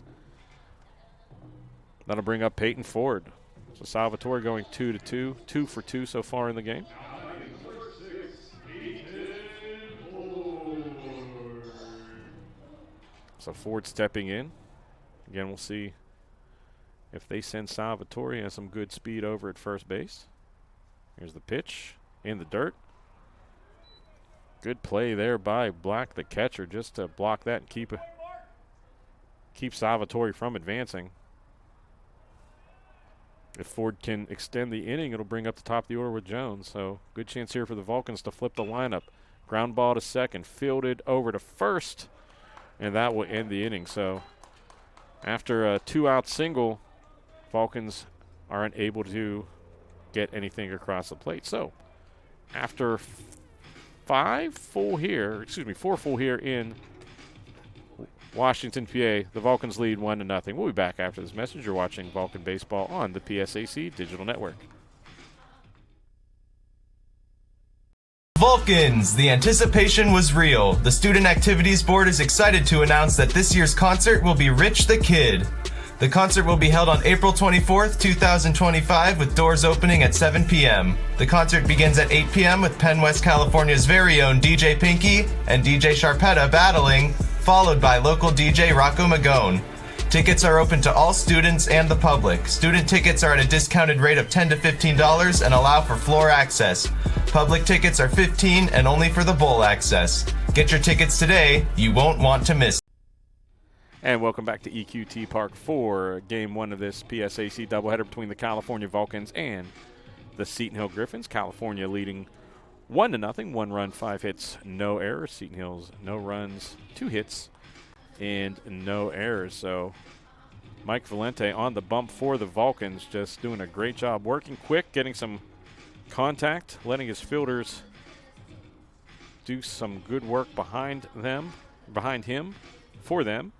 A: that'll bring up Peyton Ford. So Salvatore going 2-2, 2 for 2 so far in the game. So Ford stepping in. Again, we'll see if they send Salvatore. He has some good speed over at first base. Here's the pitch in the dirt. Good play there by Black, the catcher, just to block that and keep Salvatore from advancing. If Ford can extend the inning, it'll bring up the top of the order with Jones. So good chance here for the Vulcans to flip the lineup. Ground ball to second, fielded over to first, and that will end the inning. So after a 2-out single, Vulcans aren't able to get anything across the plate. So after 4 full here in Washington, PA, the Vulcans lead 1-0. We'll be back after this message. You're watching Vulcan Baseball on the PSAC Digital Network.
B: Vulcans, the anticipation was real. The Student Activities Board is excited to announce that this year's concert will be Rich the Kid. The concert will be held on April 24th, 2025, with doors opening at 7 p.m. The concert begins at 8 p.m. with Penn West California's very own DJ Pinky and DJ Sharpetta battling, followed by local DJ Rocco Magone. Tickets are open to all students and the public. Student tickets are at a discounted rate of $10 to $15 and allow for floor access. Public tickets are $15 and only for the bowl access. Get your tickets today. You won't want to miss.
A: And welcome back to EQT Park for Game 1 of this PSAC doubleheader between the California Vulcans and the Seton Hill Griffins. California leading 1-0, 1 run, 5 hits, no errors. Seton Hill's no runs, 2 hits, and no errors. So Mike Valente on the bump for the Vulcans, just doing a great job, working quick, getting some contact, letting his fielders do some good work behind him, for them.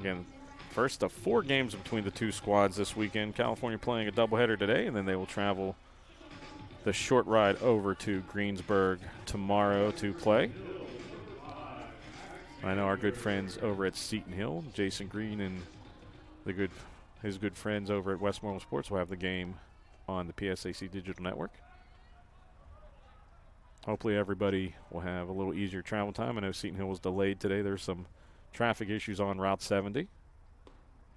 A: Again, first of 4 games between the two squads this weekend. California playing a doubleheader today, and then they will travel the short ride over to Greensburg tomorrow to play. I know our good friends over at Seton Hill, Jason Green and his good friends over at Westmoreland Sports will have the game on the PSAC Digital Network. Hopefully everybody will have a little easier travel time. I know Seton Hill was delayed today. There's some traffic issues on Route 70.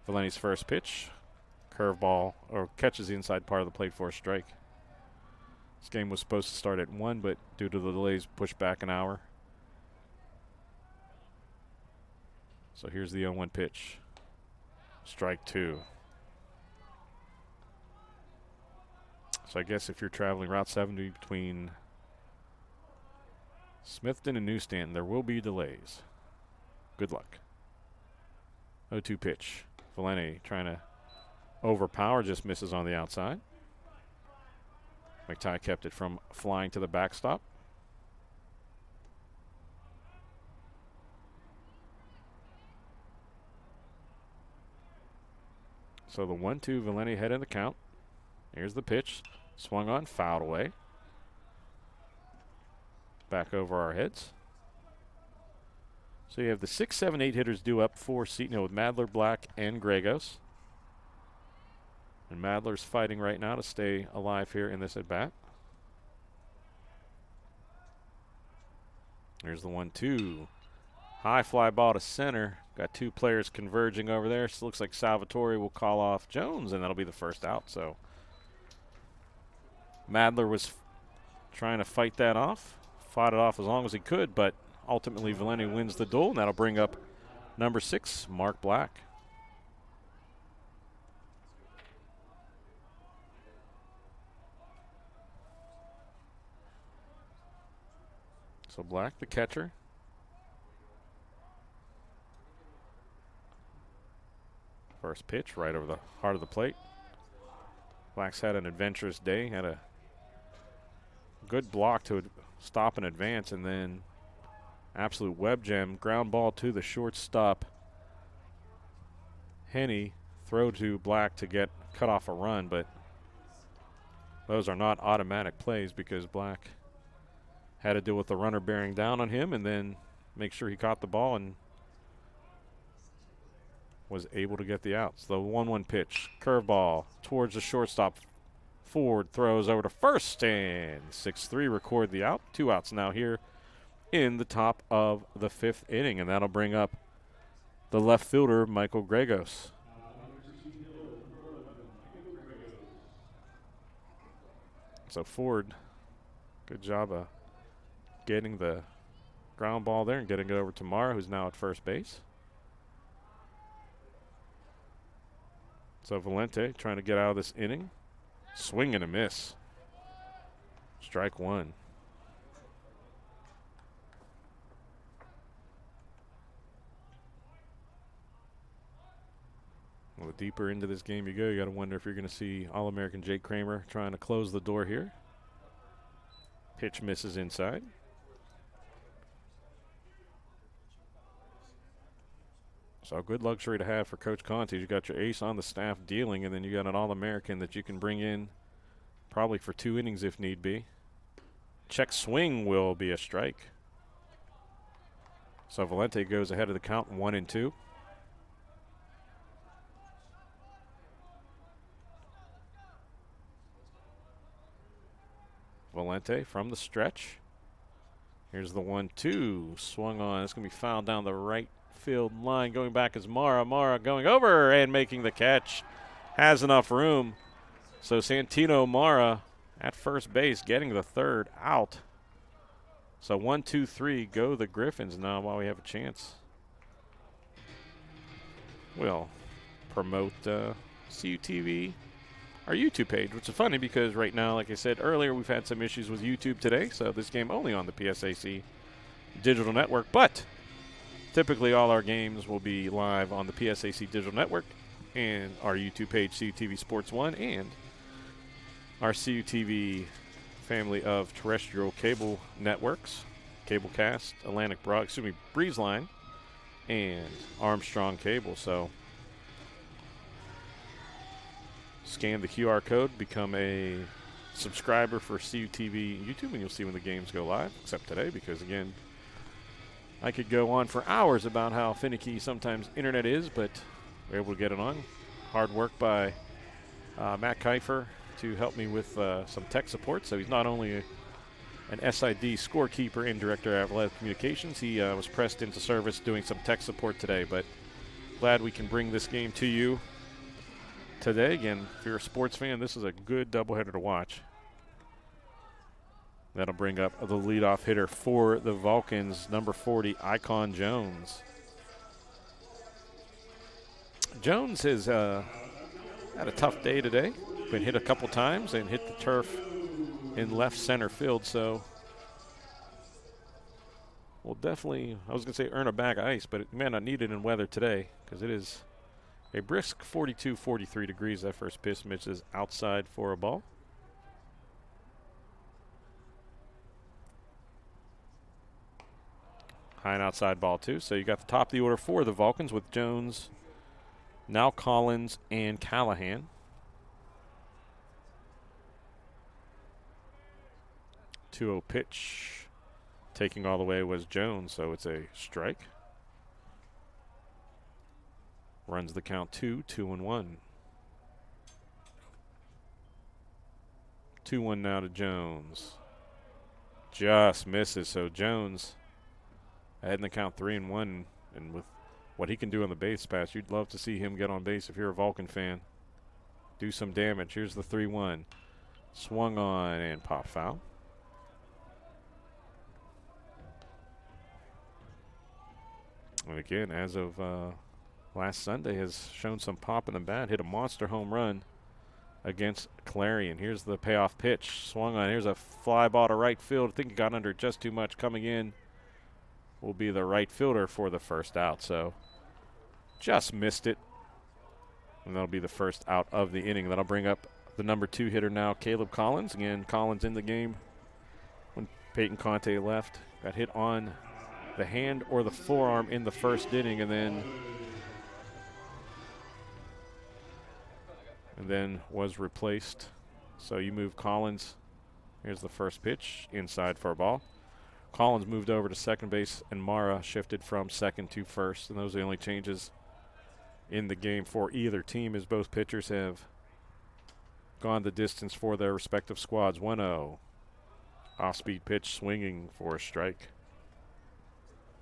A: Valenti's first pitch, curveball, or catches the inside part of the plate for a strike. This game was supposed to start at 1, but due to the delays, pushed back an hour. So here's the 0-1 pitch. Strike 2. So I guess if you're traveling Route 70 between Smithton and New Stanton, there will be delays. Good luck. 0-2 pitch. Valenti trying to overpower, just misses on the outside. McTighe kept it from flying to the backstop. So the 1-2, Valenti head in the count. Here's the pitch. Swung on, fouled away. Back over our heads. So you have the 6, 7, 8 hitters due up for Seton Hill with Madler, Black, and Gregos. And Madler's fighting right now to stay alive here in this at-bat. Here's the 1-2. High fly ball to center. Got two players converging over there. So looks like Salvatore will call off Jones, and that'll be the first out. So Madler was trying to fight that off. Fought it off as long as he could, but ultimately Valenti wins the duel, and that'll bring up number 6, Mark Black. So Black, the catcher. First pitch right over the heart of the plate. Black's had an adventurous day, had a good block to stop and advance, and then absolute web gem, ground ball to the shortstop. Henny, throw to Black to get cut off a run, but those are not automatic plays because Black had to deal with the runner bearing down on him and then make sure he caught the ball and was able to get the outs. The 1-1 pitch, curveball towards the shortstop. Ford throws over to first, and 6-3 record the out. 2 outs now here in the top of the 5th inning, and that'll bring up the left fielder, Michael Gregos. So Ford, good job of getting the ground ball there and getting it over to Mara, who's now at first base. So Valenti trying to get out of this inning. Swing and a miss. Strike 1. Well, the deeper into this game you go, you got to wonder if you're going to see All-American Jake Kramer trying to close the door here. Pitch misses inside. So a good luxury to have for Coach Conte. You got your ace on the staff dealing, and then you got an All-American that you can bring in probably for 2 innings if need be. Check swing will be a strike. So Valenti goes ahead of the count, 1-2. Valenti from the stretch. Here's the 1-2. Swung on. It's going to be fouled down the right field line. Going back is Mara. Mara going over and making the catch. Has enough room. So Santino Mara at first base getting the 3rd out. So 1, 2, 3 go the Griffins now while we have a chance. We'll promote CUTV, our YouTube page, which is funny because right now, like I said earlier, we've had some issues with YouTube today. So this game only on the PSAC Digital Network, but typically all our games will be live on the PSAC Digital Network and our YouTube page, CUTV Sports 1, and our CUTV family of terrestrial cable networks, Cablecast, Atlantic Breezeline, and Armstrong Cable. So scan the QR code, become a subscriber for CUTV YouTube, and you'll see when the games go live, except today because, again, I could go on for hours about how finicky sometimes internet is, but we're able to get it on. Hard work by Matt Kiefer to help me with some tech support. So he's not only an SID scorekeeper and director of athletic communications, he was pressed into service doing some tech support today. But glad we can bring this game to you today. Again, if you're a sports fan, this is a good doubleheader to watch. That'll bring up the leadoff hitter for the Vulcans, number 40, Icon Jones. Jones has had a tough day today. Been hit a couple times and hit the turf in left center field, so we'll definitely, I was going to say earn a bag of ice, but it may not need it in weather today because it is a brisk 42, 43 degrees. That first pitch misses outside for a ball. High and outside ball, too. So you got the top of the order for the Vulcans with Jones, now Collins, and Callahan. 2-0 pitch. Taking all the way was Jones, so it's a strike. Runs the count 2-1. 2-1 now to Jones. Just misses, so Jones ahead in the count 3-1, and with what he can do on the base pass, you'd love to see him get on base if you're a Vulcan fan. Do some damage. Here's the 3-1. Swung on and pop foul. And again, as of last Sunday, has shown some pop in the bat. Hit a monster home run against Clarion. Here's the payoff pitch. Swung on. Here's a fly ball to right field. I think he got under just too much. Coming in will be the right fielder for the first out. So just missed it. And that'll be the first out of the inning. That'll bring up the number 2 hitter now, Caleb Collins. Again, Collins in the game when Peyton Conte left. Got hit on the hand or the forearm in the first inning, and then was replaced. So you move Collins. Here's the first pitch, inside for a ball. Collins moved over to second base, and Mara shifted from second to first, and those are the only changes in the game for either team, as both pitchers have gone the distance for their respective squads. 1-0. Off-speed pitch, swinging for a strike.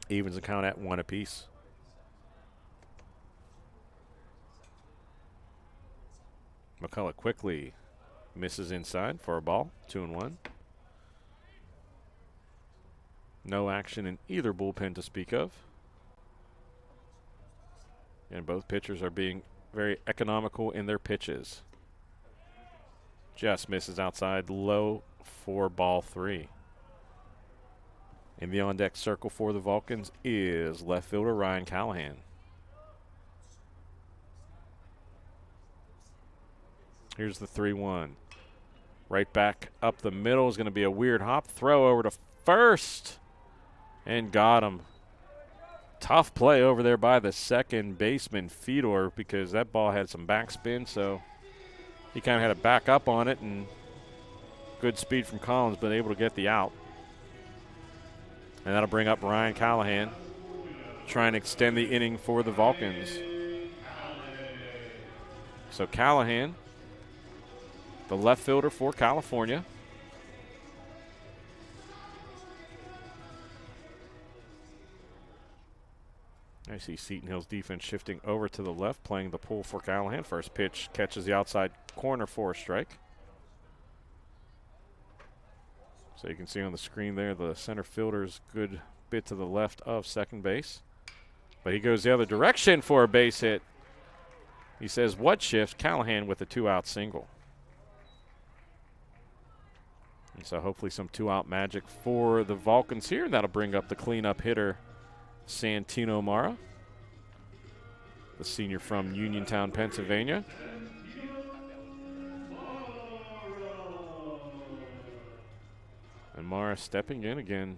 A: Evens the count at 1 apiece. McCullough quickly misses inside for a ball. 2-1. No action in either bullpen to speak of. And both pitchers are being very economical in their pitches. Just misses outside, low for ball 3. In the on-deck circle for the Vulcans is left fielder Ryan Callahan. Here's the 3-1. Right back up the middle is going to be a weird hop. Throw over to first. And got him. Tough play over there by the second baseman, Fedor, because that ball had some backspin, so he kind of had to back up on it, and good speed from Collins, but able to get the out. And that'll bring up Ryan Callahan, trying to extend the inning for the Vulcans. So Callahan, the left fielder for California. I see Seton Hill's defense shifting over to the left, playing the pull for Callahan. First pitch catches the outside corner for a strike. So you can see on the screen there the center fielder's good bit to the left of second base. But he goes the other direction for a base hit. He says, what shift? Callahan with a 2-out single. And so hopefully some 2-out magic for the Vulcans here. And that'll bring up the cleanup hitter, Santino Mara, the senior from Uniontown, Pennsylvania. And Mara stepping in again.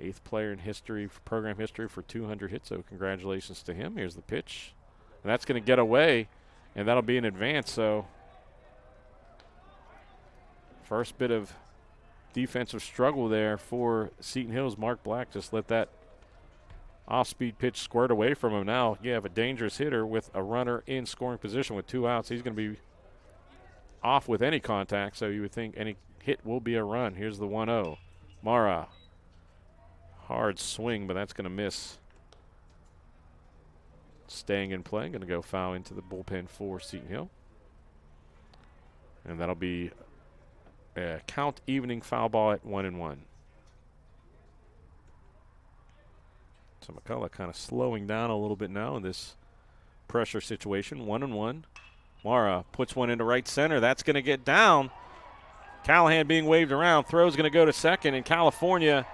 A: 8th player in history, program history, for 200 hits, so congratulations to him. Here's the pitch. And that's going to get away, and that'll be an advance. So First bit of defensive struggle there for Seton Hill's. Mark Black just let that off-speed pitch squirt away from him. Now you have a dangerous hitter with a runner in scoring position with 2 outs. He's going to be off with any contact, so you would think any hit will be a run. Here's the 1-0. Mara. Hard swing, but that's going to miss. Staying in play. Going to go foul into the bullpen for Seton Hill. And that'll be a count evening foul ball at 1-1. So McCullough kind of slowing down a little bit now in this pressure situation. 1-1. Mara puts one into right center. That's going to get down. Callahan being waved around. Throw's going to go to second, and California,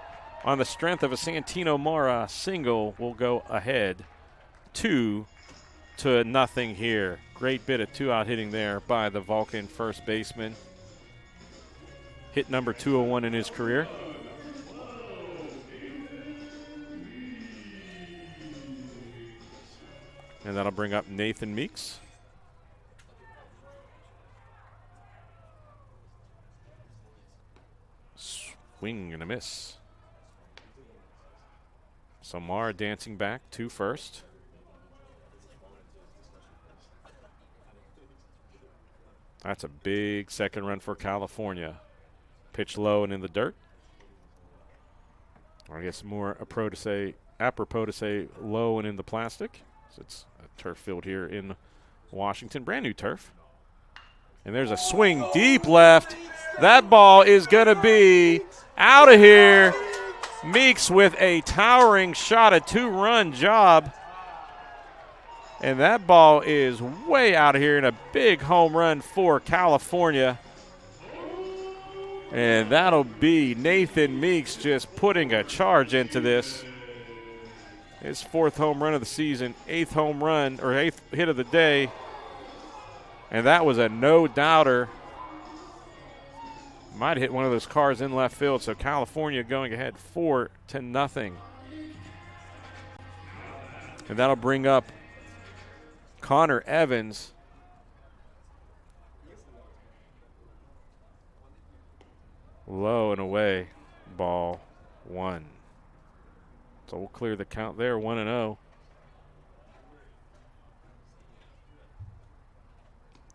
A: on the strength of a Santino Mara single, will go ahead 2-0 here. Great bit of 2-out hitting there by the Vulcan first baseman. Hit number 201 in his career. And that'll bring up Nathan Meeks. Swing and a miss. So Mara dancing back to first. That's a big second run for California. Pitch low and in the dirt. I guess more apropos to say low and in the plastic. So it's a turf field here in Washington. Brand new turf. And there's a swing deep left. That ball is going to be out of here. Meeks with a towering shot, a 2-run job. And that ball is way out of here, and a big home run for California. And that'll be Nathan Meeks just putting a charge into this. His 4th home run of the season, 8th home run, or 8th hit of the day. And that was a no-doubter. Might hit one of those cars in left field, so California going ahead 4-0. And that'll bring up Connor Evans. Low and away, ball 1. So we'll clear the count there, 1-0.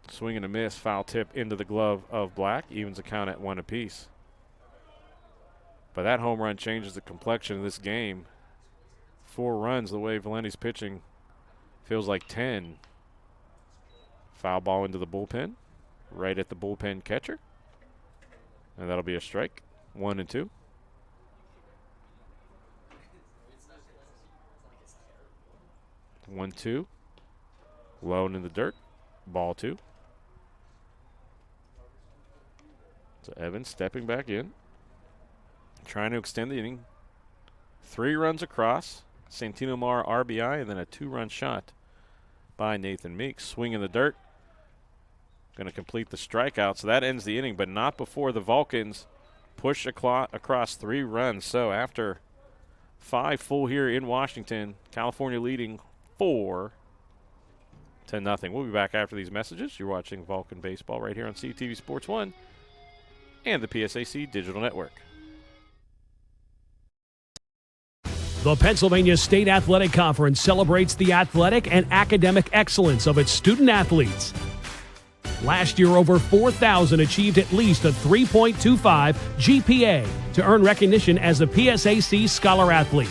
A: Swing and a miss, foul tip into the glove of Black, evens the count at 1 apiece. But that home run changes the complexion of this game. 4 runs, the way Valenti's pitching, feels like 10. Foul ball into the bullpen, right at the bullpen catcher. And that'll be a strike, 1-2. One, two. Low and in the dirt. Ball 2. So Evans stepping back in. Trying to extend the inning. 3 runs across. Santino Mara RBI, and then a 2-run shot by Nathan Meeks. Swing in the dirt. Going to complete the strikeout. So that ends the inning, but not before the Vulcans push across 3 runs. So after 5 full here in Washington, California leading 4-0. We'll be back after these messages. You're watching Vulcan Baseball right here on CTV Sports 1 and the PSAC Digital Network.
D: The Pennsylvania State Athletic Conference celebrates the athletic and academic excellence of its student athletes. Last year, over 4,000 achieved at least a 3.25 GPA to earn recognition as a PSAC Scholar Athlete.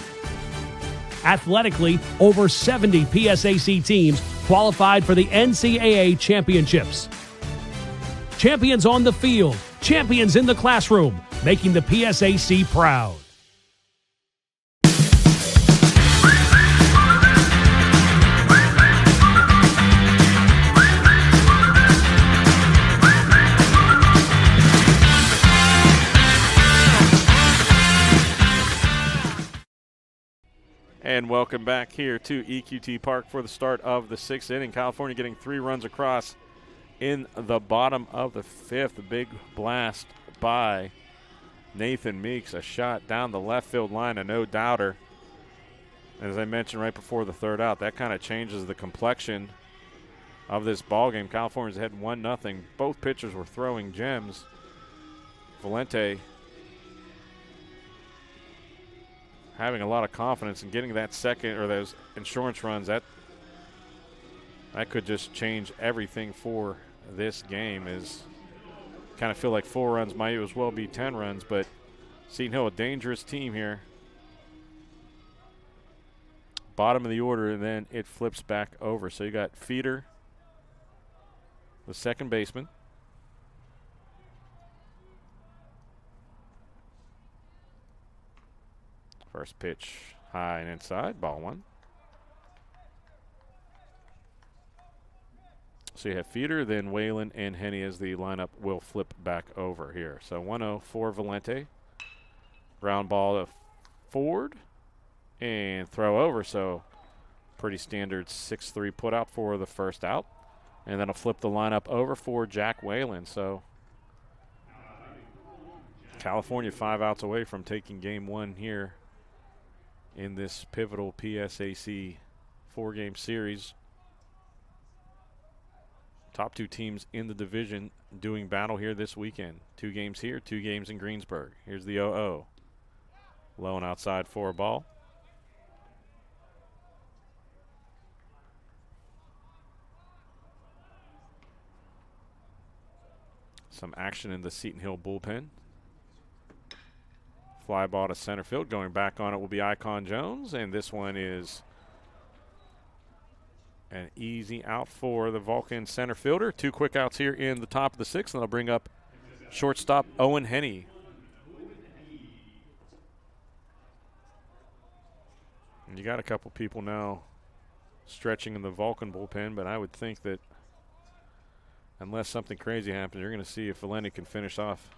D: Athletically, over 70 PSAC teams qualified for the NCAA championships. Champions on the field, champions in the classroom, making the PSAC proud.
A: And welcome back here to EQT Park for the start of the 6th inning. California getting 3 runs across in the bottom of the 5th. A big blast by Nathan Meeks. A shot down the left field line, a no-doubter. As I mentioned right before the 3rd out, that kind of changes the complexion of this ballgame. California's ahead 1-0. Both pitchers were throwing gems. Valente having a lot of confidence in getting that second or those insurance runs. That could just change everything for this game. Is kind of feel like 4 runs might as well be 10 runs, but Seton Hill, a dangerous team here. Bottom of the order, and then it flips back over. So you got Feeder, the second baseman. First pitch high and inside, ball 1. So you have Feeder, then Whalen and Henny as the lineup will flip back over here. So 1-0 for Valente. Ground ball to Ford and throw over. So pretty standard 6-3 put out for the first out. And then I'll flip the lineup over for Jack Whalen. So California 5 outs away from taking game 1 here in this pivotal PSAC 4-game series. Top 2 teams in the division doing battle here this weekend. 2 games here, 2 games in Greensburg. Here's the 0-0. Low and outside for a ball. Some action in the Seton Hill bullpen. Fly ball to center field. Going back on it will be Icon Jones, and this one is an easy out for the Vulcan center fielder. 2 quick outs here in the top of the 6th, and they'll bring up shortstop Owen Henny. And you got a couple people now stretching in the Vulcan bullpen, but I would think that unless something crazy happens, you're going to see if Valente can finish off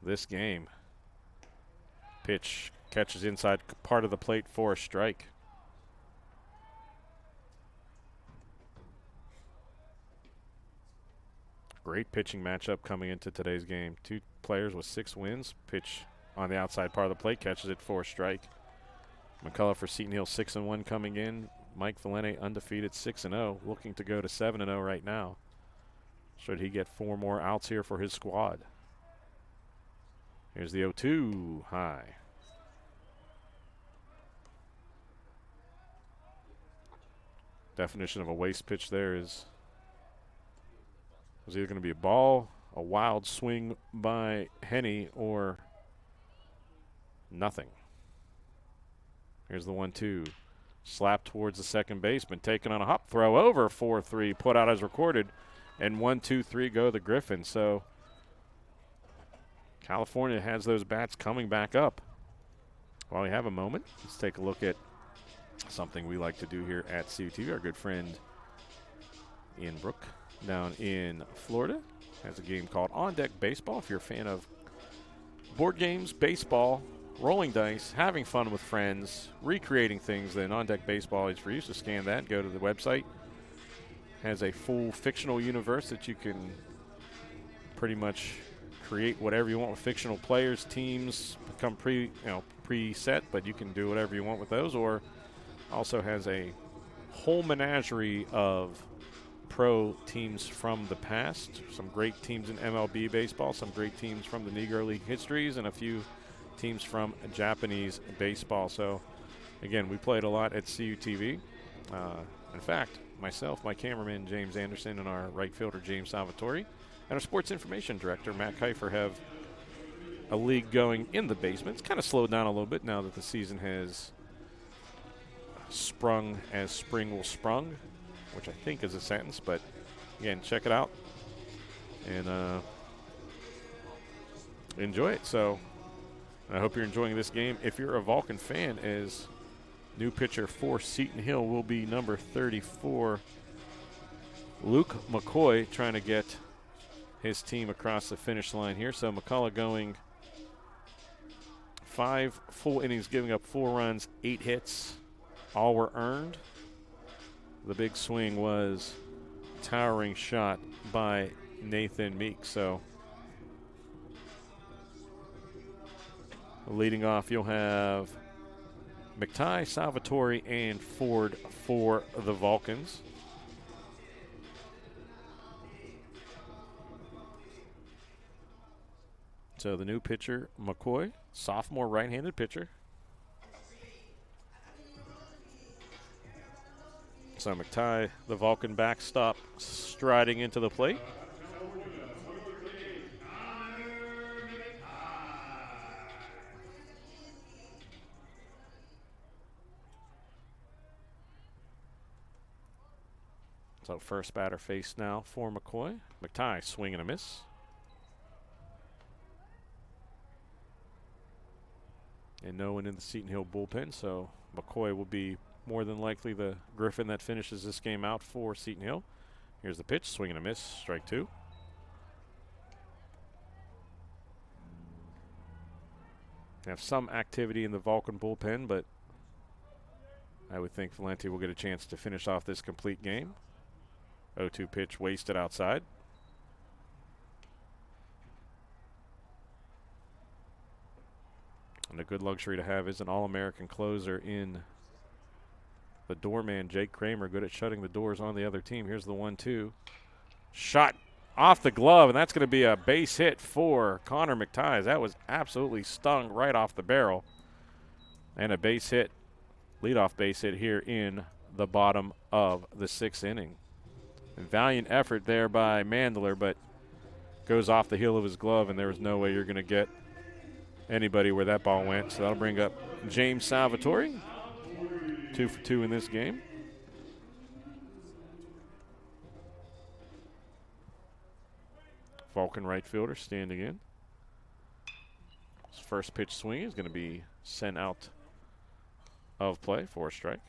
A: this game. Pitch catches inside part of the plate for a strike. Great pitching matchup coming into today's game. 2 players with 6 wins. Pitch on the outside part of the plate, catches it for a strike. McCullough for Seton Hill 6-1 coming in. Mike Valente undefeated 6-0, looking to go to 7-0 right now. Should he get 4 more outs here for his squad. Here's the 0-2 high. Definition of a waste pitch there is was either going to be a ball, a wild swing by Henny, or nothing. Here's the 1-2. Slap towards the second baseman. Taken on a hop. Throw over 4-3. Put out as recorded. And 1-2-3 go the Griffins. So California has those bats coming back up. While we have a moment, let's take a look at something we like to do here at CUTV. Our good friend Ian Brook down in Florida has a game called On Deck Baseball. If you're a fan of board games, baseball, rolling dice, having fun with friends, recreating things, then On Deck Baseball is for you. So scan that, go to the website. Has a full fictional universe that you can pretty much create whatever you want with fictional players. Teams become preset, but you can do whatever you want with those. Or also has a whole menagerie of pro teams from the past. Some great teams in MLB baseball, some great teams from the Negro League histories, and a few teams from Japanese baseball. So, again, we played a lot at CUTV. In fact, myself, my cameraman, James Anderson, and our right fielder, James Salvatore, and our sports information director, Matt Kiefer, have a league going in the basement. It's kind of slowed down a little bit now that the season has sprung as spring will sprung, which I think is a sentence. But, again, check it out and enjoy it. So I hope you're enjoying this game. If you're a Vulcan fan, as new pitcher for Seton Hill will be number 34, Luke McCoy, trying to get his team across the finish line here. So McCullough going 5 full innings, giving up 4 runs, 8 hits. All were earned. The big swing was towering shot by Nathan Meek. So leading off, you'll have McTighe, Salvatore, and Ford for the Vulcans. So the new pitcher, McCoy, sophomore right-handed pitcher. So McTighe, the Vulcan backstop, striding into the plate. So first batter face now for McCoy. McTighe swing and a miss. And no one in the Seton Hill bullpen, so McCoy will be more than likely the Griffin that finishes this game out for Seton Hill. Here's the pitch, swing and a miss, strike two. Have some activity in the Vulcan bullpen, but I would think Valenti will get a chance to finish off this complete game. 0-2 pitch wasted outside. And a good luxury to have is an All-American closer in the doorman, Jake Kramer, good at shutting the doors on the other team. Here's the 1-2. Shot off the glove, and that's going to be a base hit for Connor McTighe. That was absolutely stung right off the barrel. And a base hit, leadoff base hit here in the bottom of the sixth inning. A valiant effort there by Mandler, but goes off the heel of his glove, and there was no way you're going to get anybody where that ball went. So that'll bring up James Salvatore, 2 for 2 in this game. Vulcan right fielder standing in. His first pitch swing is going to be sent out of play for a strike.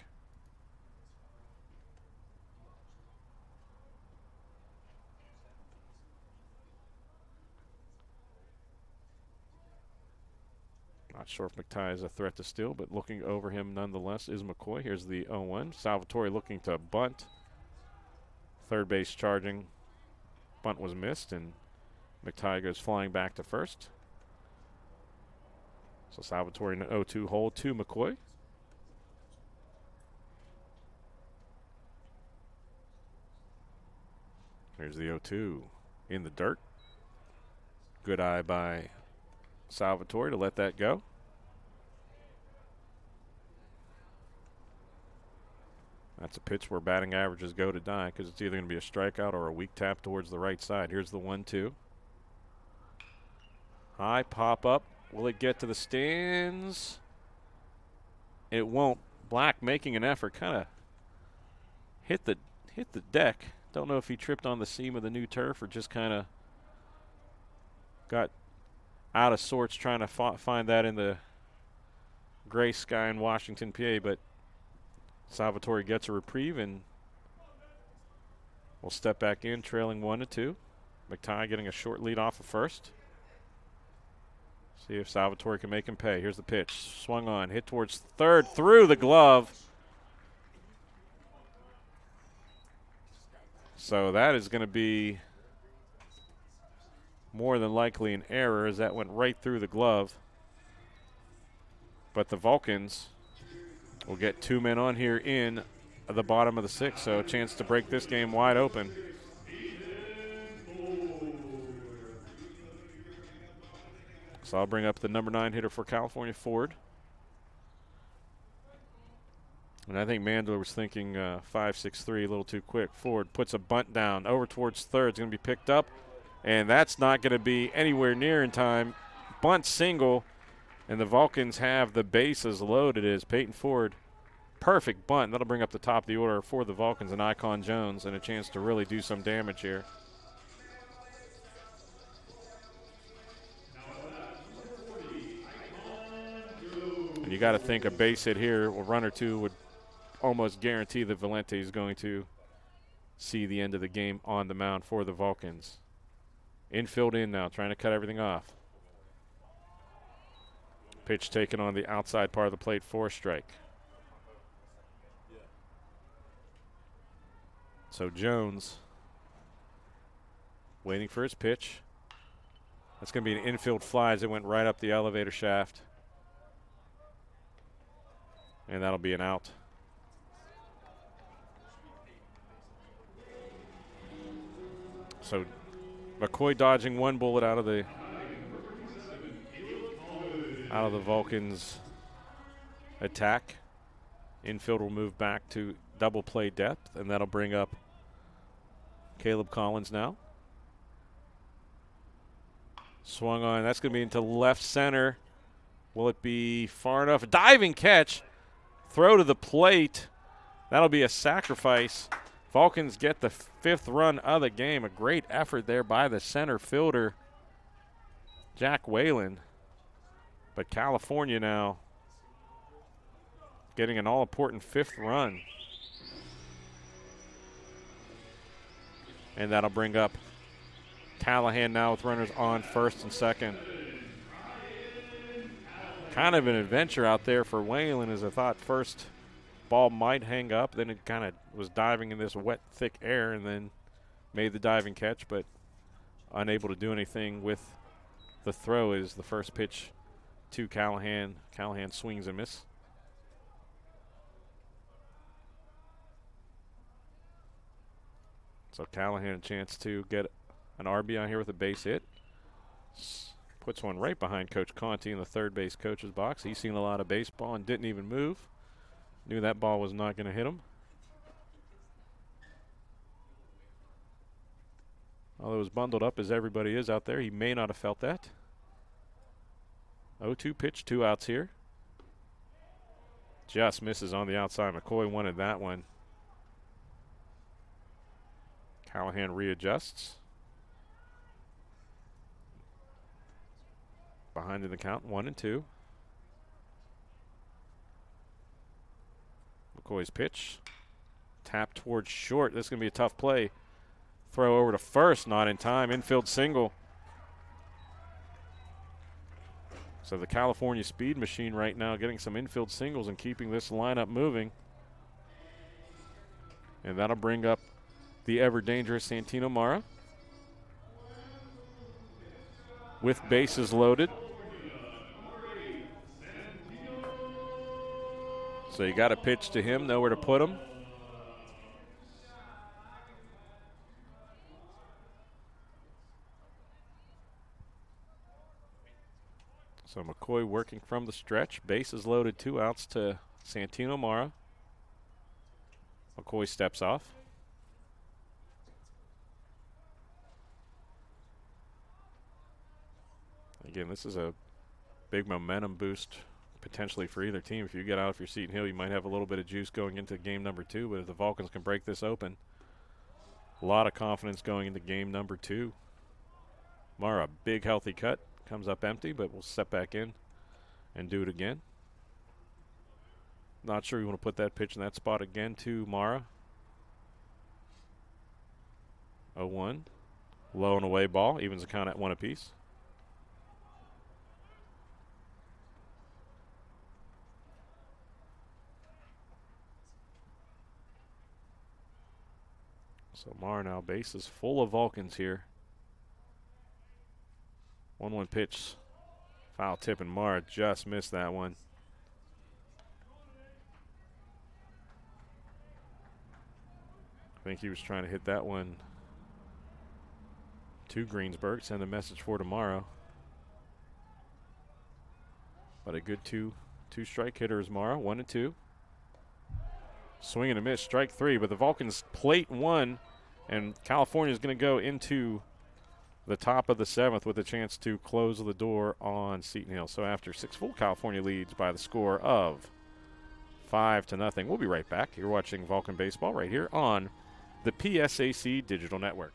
A: Not sure if McTighe is a threat to steal, but looking over him nonetheless is McCoy. Here's the 0-1. Salvatore looking to bunt. Third base charging. Bunt was missed, and McTighe goes flying back to first. So Salvatore in an 0-2 hold to McCoy. Here's the 0-2 in the dirt. Good eye by Salvatore to let that go. That's a pitch where batting averages go to die because it's either going to be a strikeout or a weak tap towards the right side. Here's the 1-2. High pop up. Will it get to the stands? It won't. Black making an effort, kind of hit the deck. Don't know if he tripped on the seam of the new turf or just kind of got out of sorts trying to find that in the gray sky in Washington, PA, but Salvatore gets a reprieve and will step back in, trailing 1-2. McTighe getting a short lead off of first. See if Salvatore can make him pay. Here's the pitch. Swung on, hit towards third, through the glove. So that is going to be more than likely an error as that went right through the glove. But the Vulcans will get 2 men on here in the bottom of the sixth, so a chance to break this game wide open. So I'll bring up the number 9 hitter for California, Ford. And I think Mandler was thinking 5-6-3, a little too quick. Ford puts a bunt down over towards third. It's going to be picked up, and that's not going to be anywhere near in time. Bunt single, and the Vulcans have the bases loaded as Peyton Ford. Perfect bunt. That'll bring up the top of the order for the Vulcans and Icon Jones, and a chance to really do some damage here. And you got to think a base hit here, or run or two, would almost guarantee that Valenti is going to see the end of the game on the mound for the Vulcans. Infield in now, trying to cut everything off. Pitch taken on the outside part of the plate for a strike. So Jones waiting for his pitch. That's going to be an infield fly as it went right up the elevator shaft. And that'll be an out. So McCoy dodging one bullet out of the out of the Vulcans' attack. Infield will move back to double play depth, and that'll bring up Caleb Collins now. Swung on. That's going to be into left center. Will it be far enough? Diving catch. Throw to the plate. That'll be a sacrifice. Vulcans get the 5th run of the game. A great effort there by the center fielder, Jack Whalen. But California now getting an all-important 5th run. And that'll bring up Callahan now with runners on first and second. Kind of an adventure out there for Whalen, as I thought first ball might hang up. Then it kind of was diving in this wet, thick air and then made the diving catch, but unable to do anything with the throw is the first pitch to Callahan. Callahan swings and misses. So Callahan a chance to get an RBI here with a base hit. Puts one right behind Coach Conti in the third base coach's box. He's seen a lot of baseball and didn't even move. Knew that ball was not going to hit him. Although as bundled up as everybody is out there, he may not have felt that. 0-2 pitch, 2 outs here. Just misses on the outside. McCoy wanted that one. Callahan readjusts. Behind in the count, 1-2. McCoy's pitch. Tap towards short. This is going to be a tough play. Throw over to first, not in time. Infield single. So the California speed machine right now getting some infield singles and keeping this lineup moving. And that'll bring up the ever-dangerous Santino Mara. With bases loaded. So you got a pitch to him, nowhere to put him. So McCoy working from the stretch. Bases loaded, 2 outs to Santino Mara. McCoy steps off. Again, this is a big momentum boost potentially for either team. If you get out of your Seton Hill, you might have a little bit of juice going into game number 2, but if the Vulcans can break this open, a lot of confidence going into game number 2. Mara, big healthy cut, comes up empty, but we'll step back in and do it again. Not sure you want to put that pitch in that spot again to Mara. 0-1, low and away ball, evens the count at 1 apiece. So Mara now bases full of Vulcans here. 1-1 pitch. Foul tip, and Mara just missed that one. I think he was trying to hit that one to Greensburg, send a message for tomorrow. But a good two strike hitter is Mara, 1-2. Swing and a miss, strike 3, but the Vulcans plate 1, and California is going to go into the top of the 7th with a chance to close the door on Seton Hill. So after 6 full, California leads by the score of 5-0. We'll be right back. You're watching Vulcan Baseball right here on the PSAC Digital Network.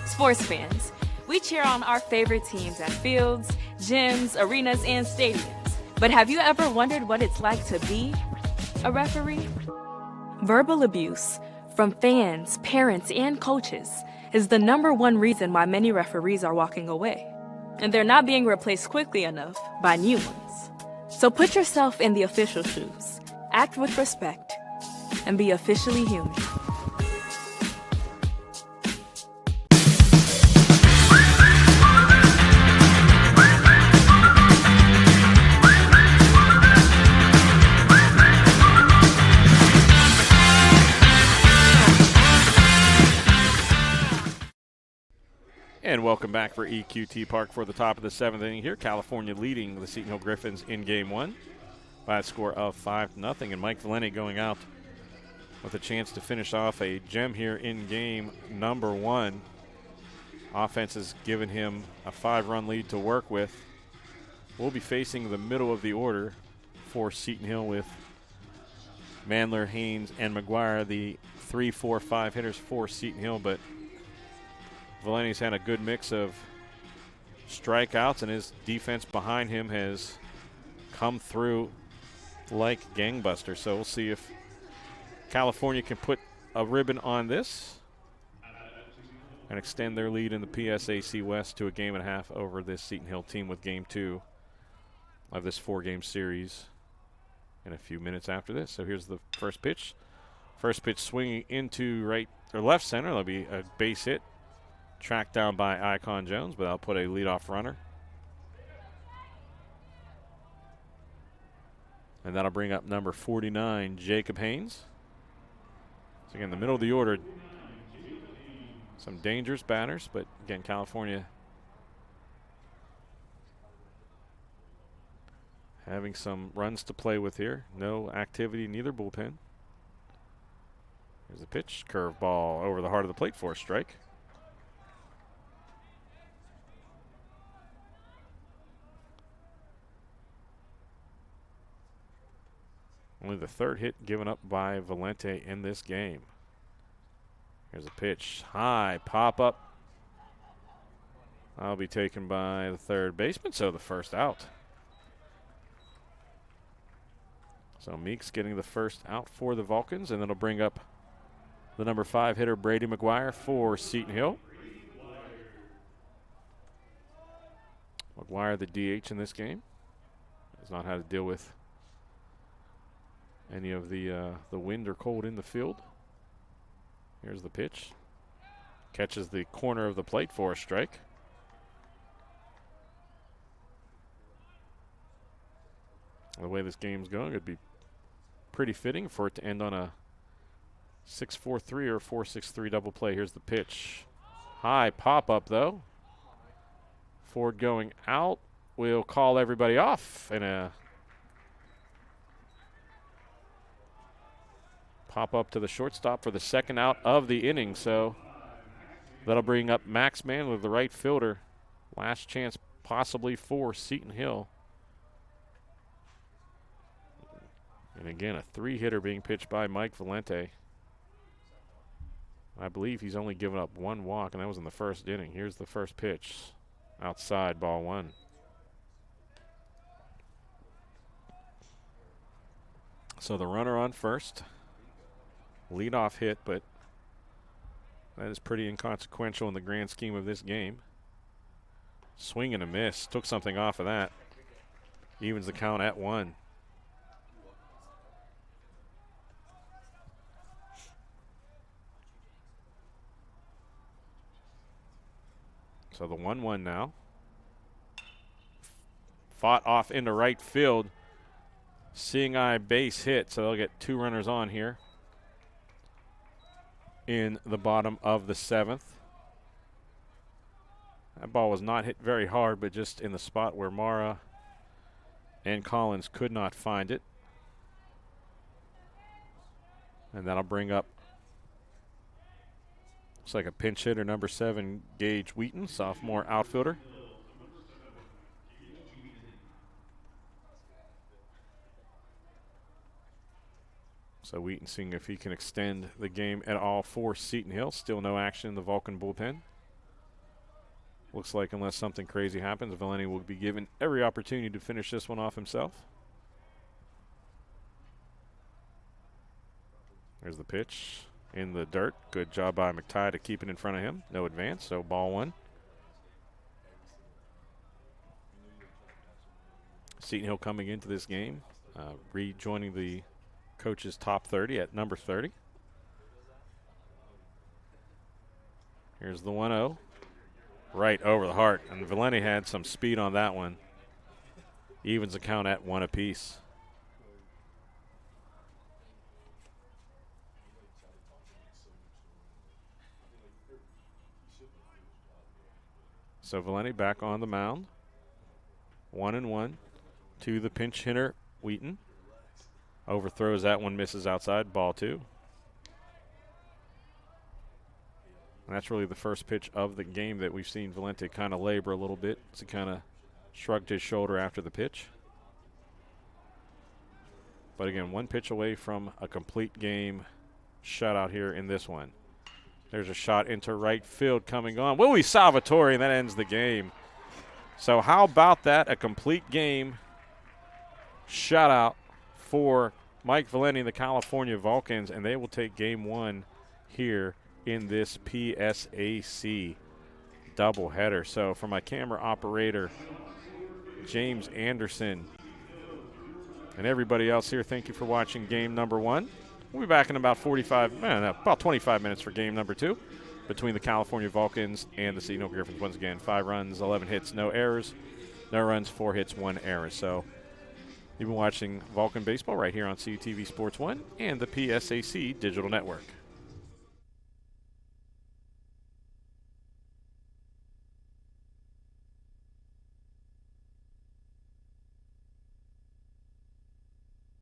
C: Sports fans, we cheer on our favorite teams at fields, gyms, arenas, and stadiums. But have you ever wondered what it's like to be a referee? Verbal abuse from fans, parents, and coaches is the #1 reason why many referees are walking away. And they're not being replaced quickly enough by new ones. So put yourself in the official shoes, act with respect, and be officially human.
A: And welcome back for EQT Park for the top of the 7th inning here. California leading the Seton Hill Griffins in game 1 by a score of 5-0. And Mike Valenti going out with a chance to finish off a gem here in game number 1. Offense has given him a 5-run lead to work with. We'll be facing the middle of the order for Seton Hill with Mandler, Haynes, and McGuire, the 3, 4, 5 hitters for Seton Hill. But Valenti's had a good mix of strikeouts, and his defense behind him has come through like gangbusters. So we'll see if California can put a ribbon on this and extend their lead in the PSAC West to a game and a half over this Seton Hill team with game 2 of this 4-game series in a few minutes after this. So here's the first pitch. First pitch swinging into right or left center. That'll be a base hit. Tracked down by Icon Jones, but I'll put a leadoff runner. And that'll bring up number 49, Jacob Haynes. So again, the middle of the order, some dangerous batters, but again, California having some runs to play with here. No activity in either bullpen. Here's the pitch, curveball over the heart of the plate for a strike. Only the 3rd hit given up by Valenti in this game. Here's a pitch. High pop up. I'll be taken by the 3rd baseman, so the first out. So Meeks getting the first out for the Vulcans, and then it'll bring up the number 5 hitter, Brady McGuire, for Seton Hill. McGuire, the DH in this game, has not had to deal with any of the wind or cold in the field. Here's the pitch. Catches the corner of the plate for a strike. The way this game's going, it'd be pretty fitting for it to end on a 6-4-3 or 4-6-3 double play. Here's the pitch. High pop-up, though. Ford going out. We'll call everybody off in a pop up to the shortstop for the 2nd out of the inning. So that'll bring up Max Mandler, the right fielder. Last chance possibly for Seton Hill. And again, a 3-hitter being pitched by Mike Valenti. I believe he's only given up 1 walk, and that was in the 1st inning. Here's the first pitch. Outside, ball 1. So the runner on first. Leadoff hit, but that is pretty inconsequential in the grand scheme of this game. Swing and a miss. Took something off of that. Evens the count at 1. So the 1-1 now. Fought off into right field. Seeing eye base hit, so they'll get 2 runners on here in the bottom of the 7th. That ball was not hit very hard, but just in the spot where Mara and Collins could not find it. And that'll bring up, looks like a pinch hitter, number 7, Gage Wheaton, sophomore outfielder. So Wheaton seeing if he can extend the game at all for Seton Hill. Still no action in the Vulcan bullpen. Looks like unless something crazy happens, Valenti will be given every opportunity to finish this one off himself. There's the pitch in the dirt. Good job by McTighe to keep it in front of him. No advance, so ball 1. Seton Hill coming into this game, rejoining the coach's top 30 at number 30. Here's the 1-0. Right over the heart, and Valenti had some speed on that one. Evens the count at 1 apiece. So Valenti back on the mound. 1-1 to the pinch hitter, Wheaton. Overthrows that one, misses outside, ball 2. And that's really the first pitch of the game that we've seen Valenti kind of labor a little bit. So he kind of shrugged his shoulder after the pitch. But again, one pitch away from a complete game shutout here in this one. There's a shot into right field coming on. Willie Salvatore, and that ends the game. So how about that? A complete game shutout for Mike Valenti and the California Vulcans, and they will take game 1 here in this PSAC doubleheader. So for my camera operator, James Anderson, and everybody else here, thank you for watching game number 1. We'll be back in about 25 minutes for game number 2 between the California Vulcans and the Seton Griffins. Once again, 5 runs, 11 hits, no errors. No runs, 4 hits, 1 error. So you've been watching Vulcan Baseball right here on CUTV Sports 1 and the PSAC Digital Network.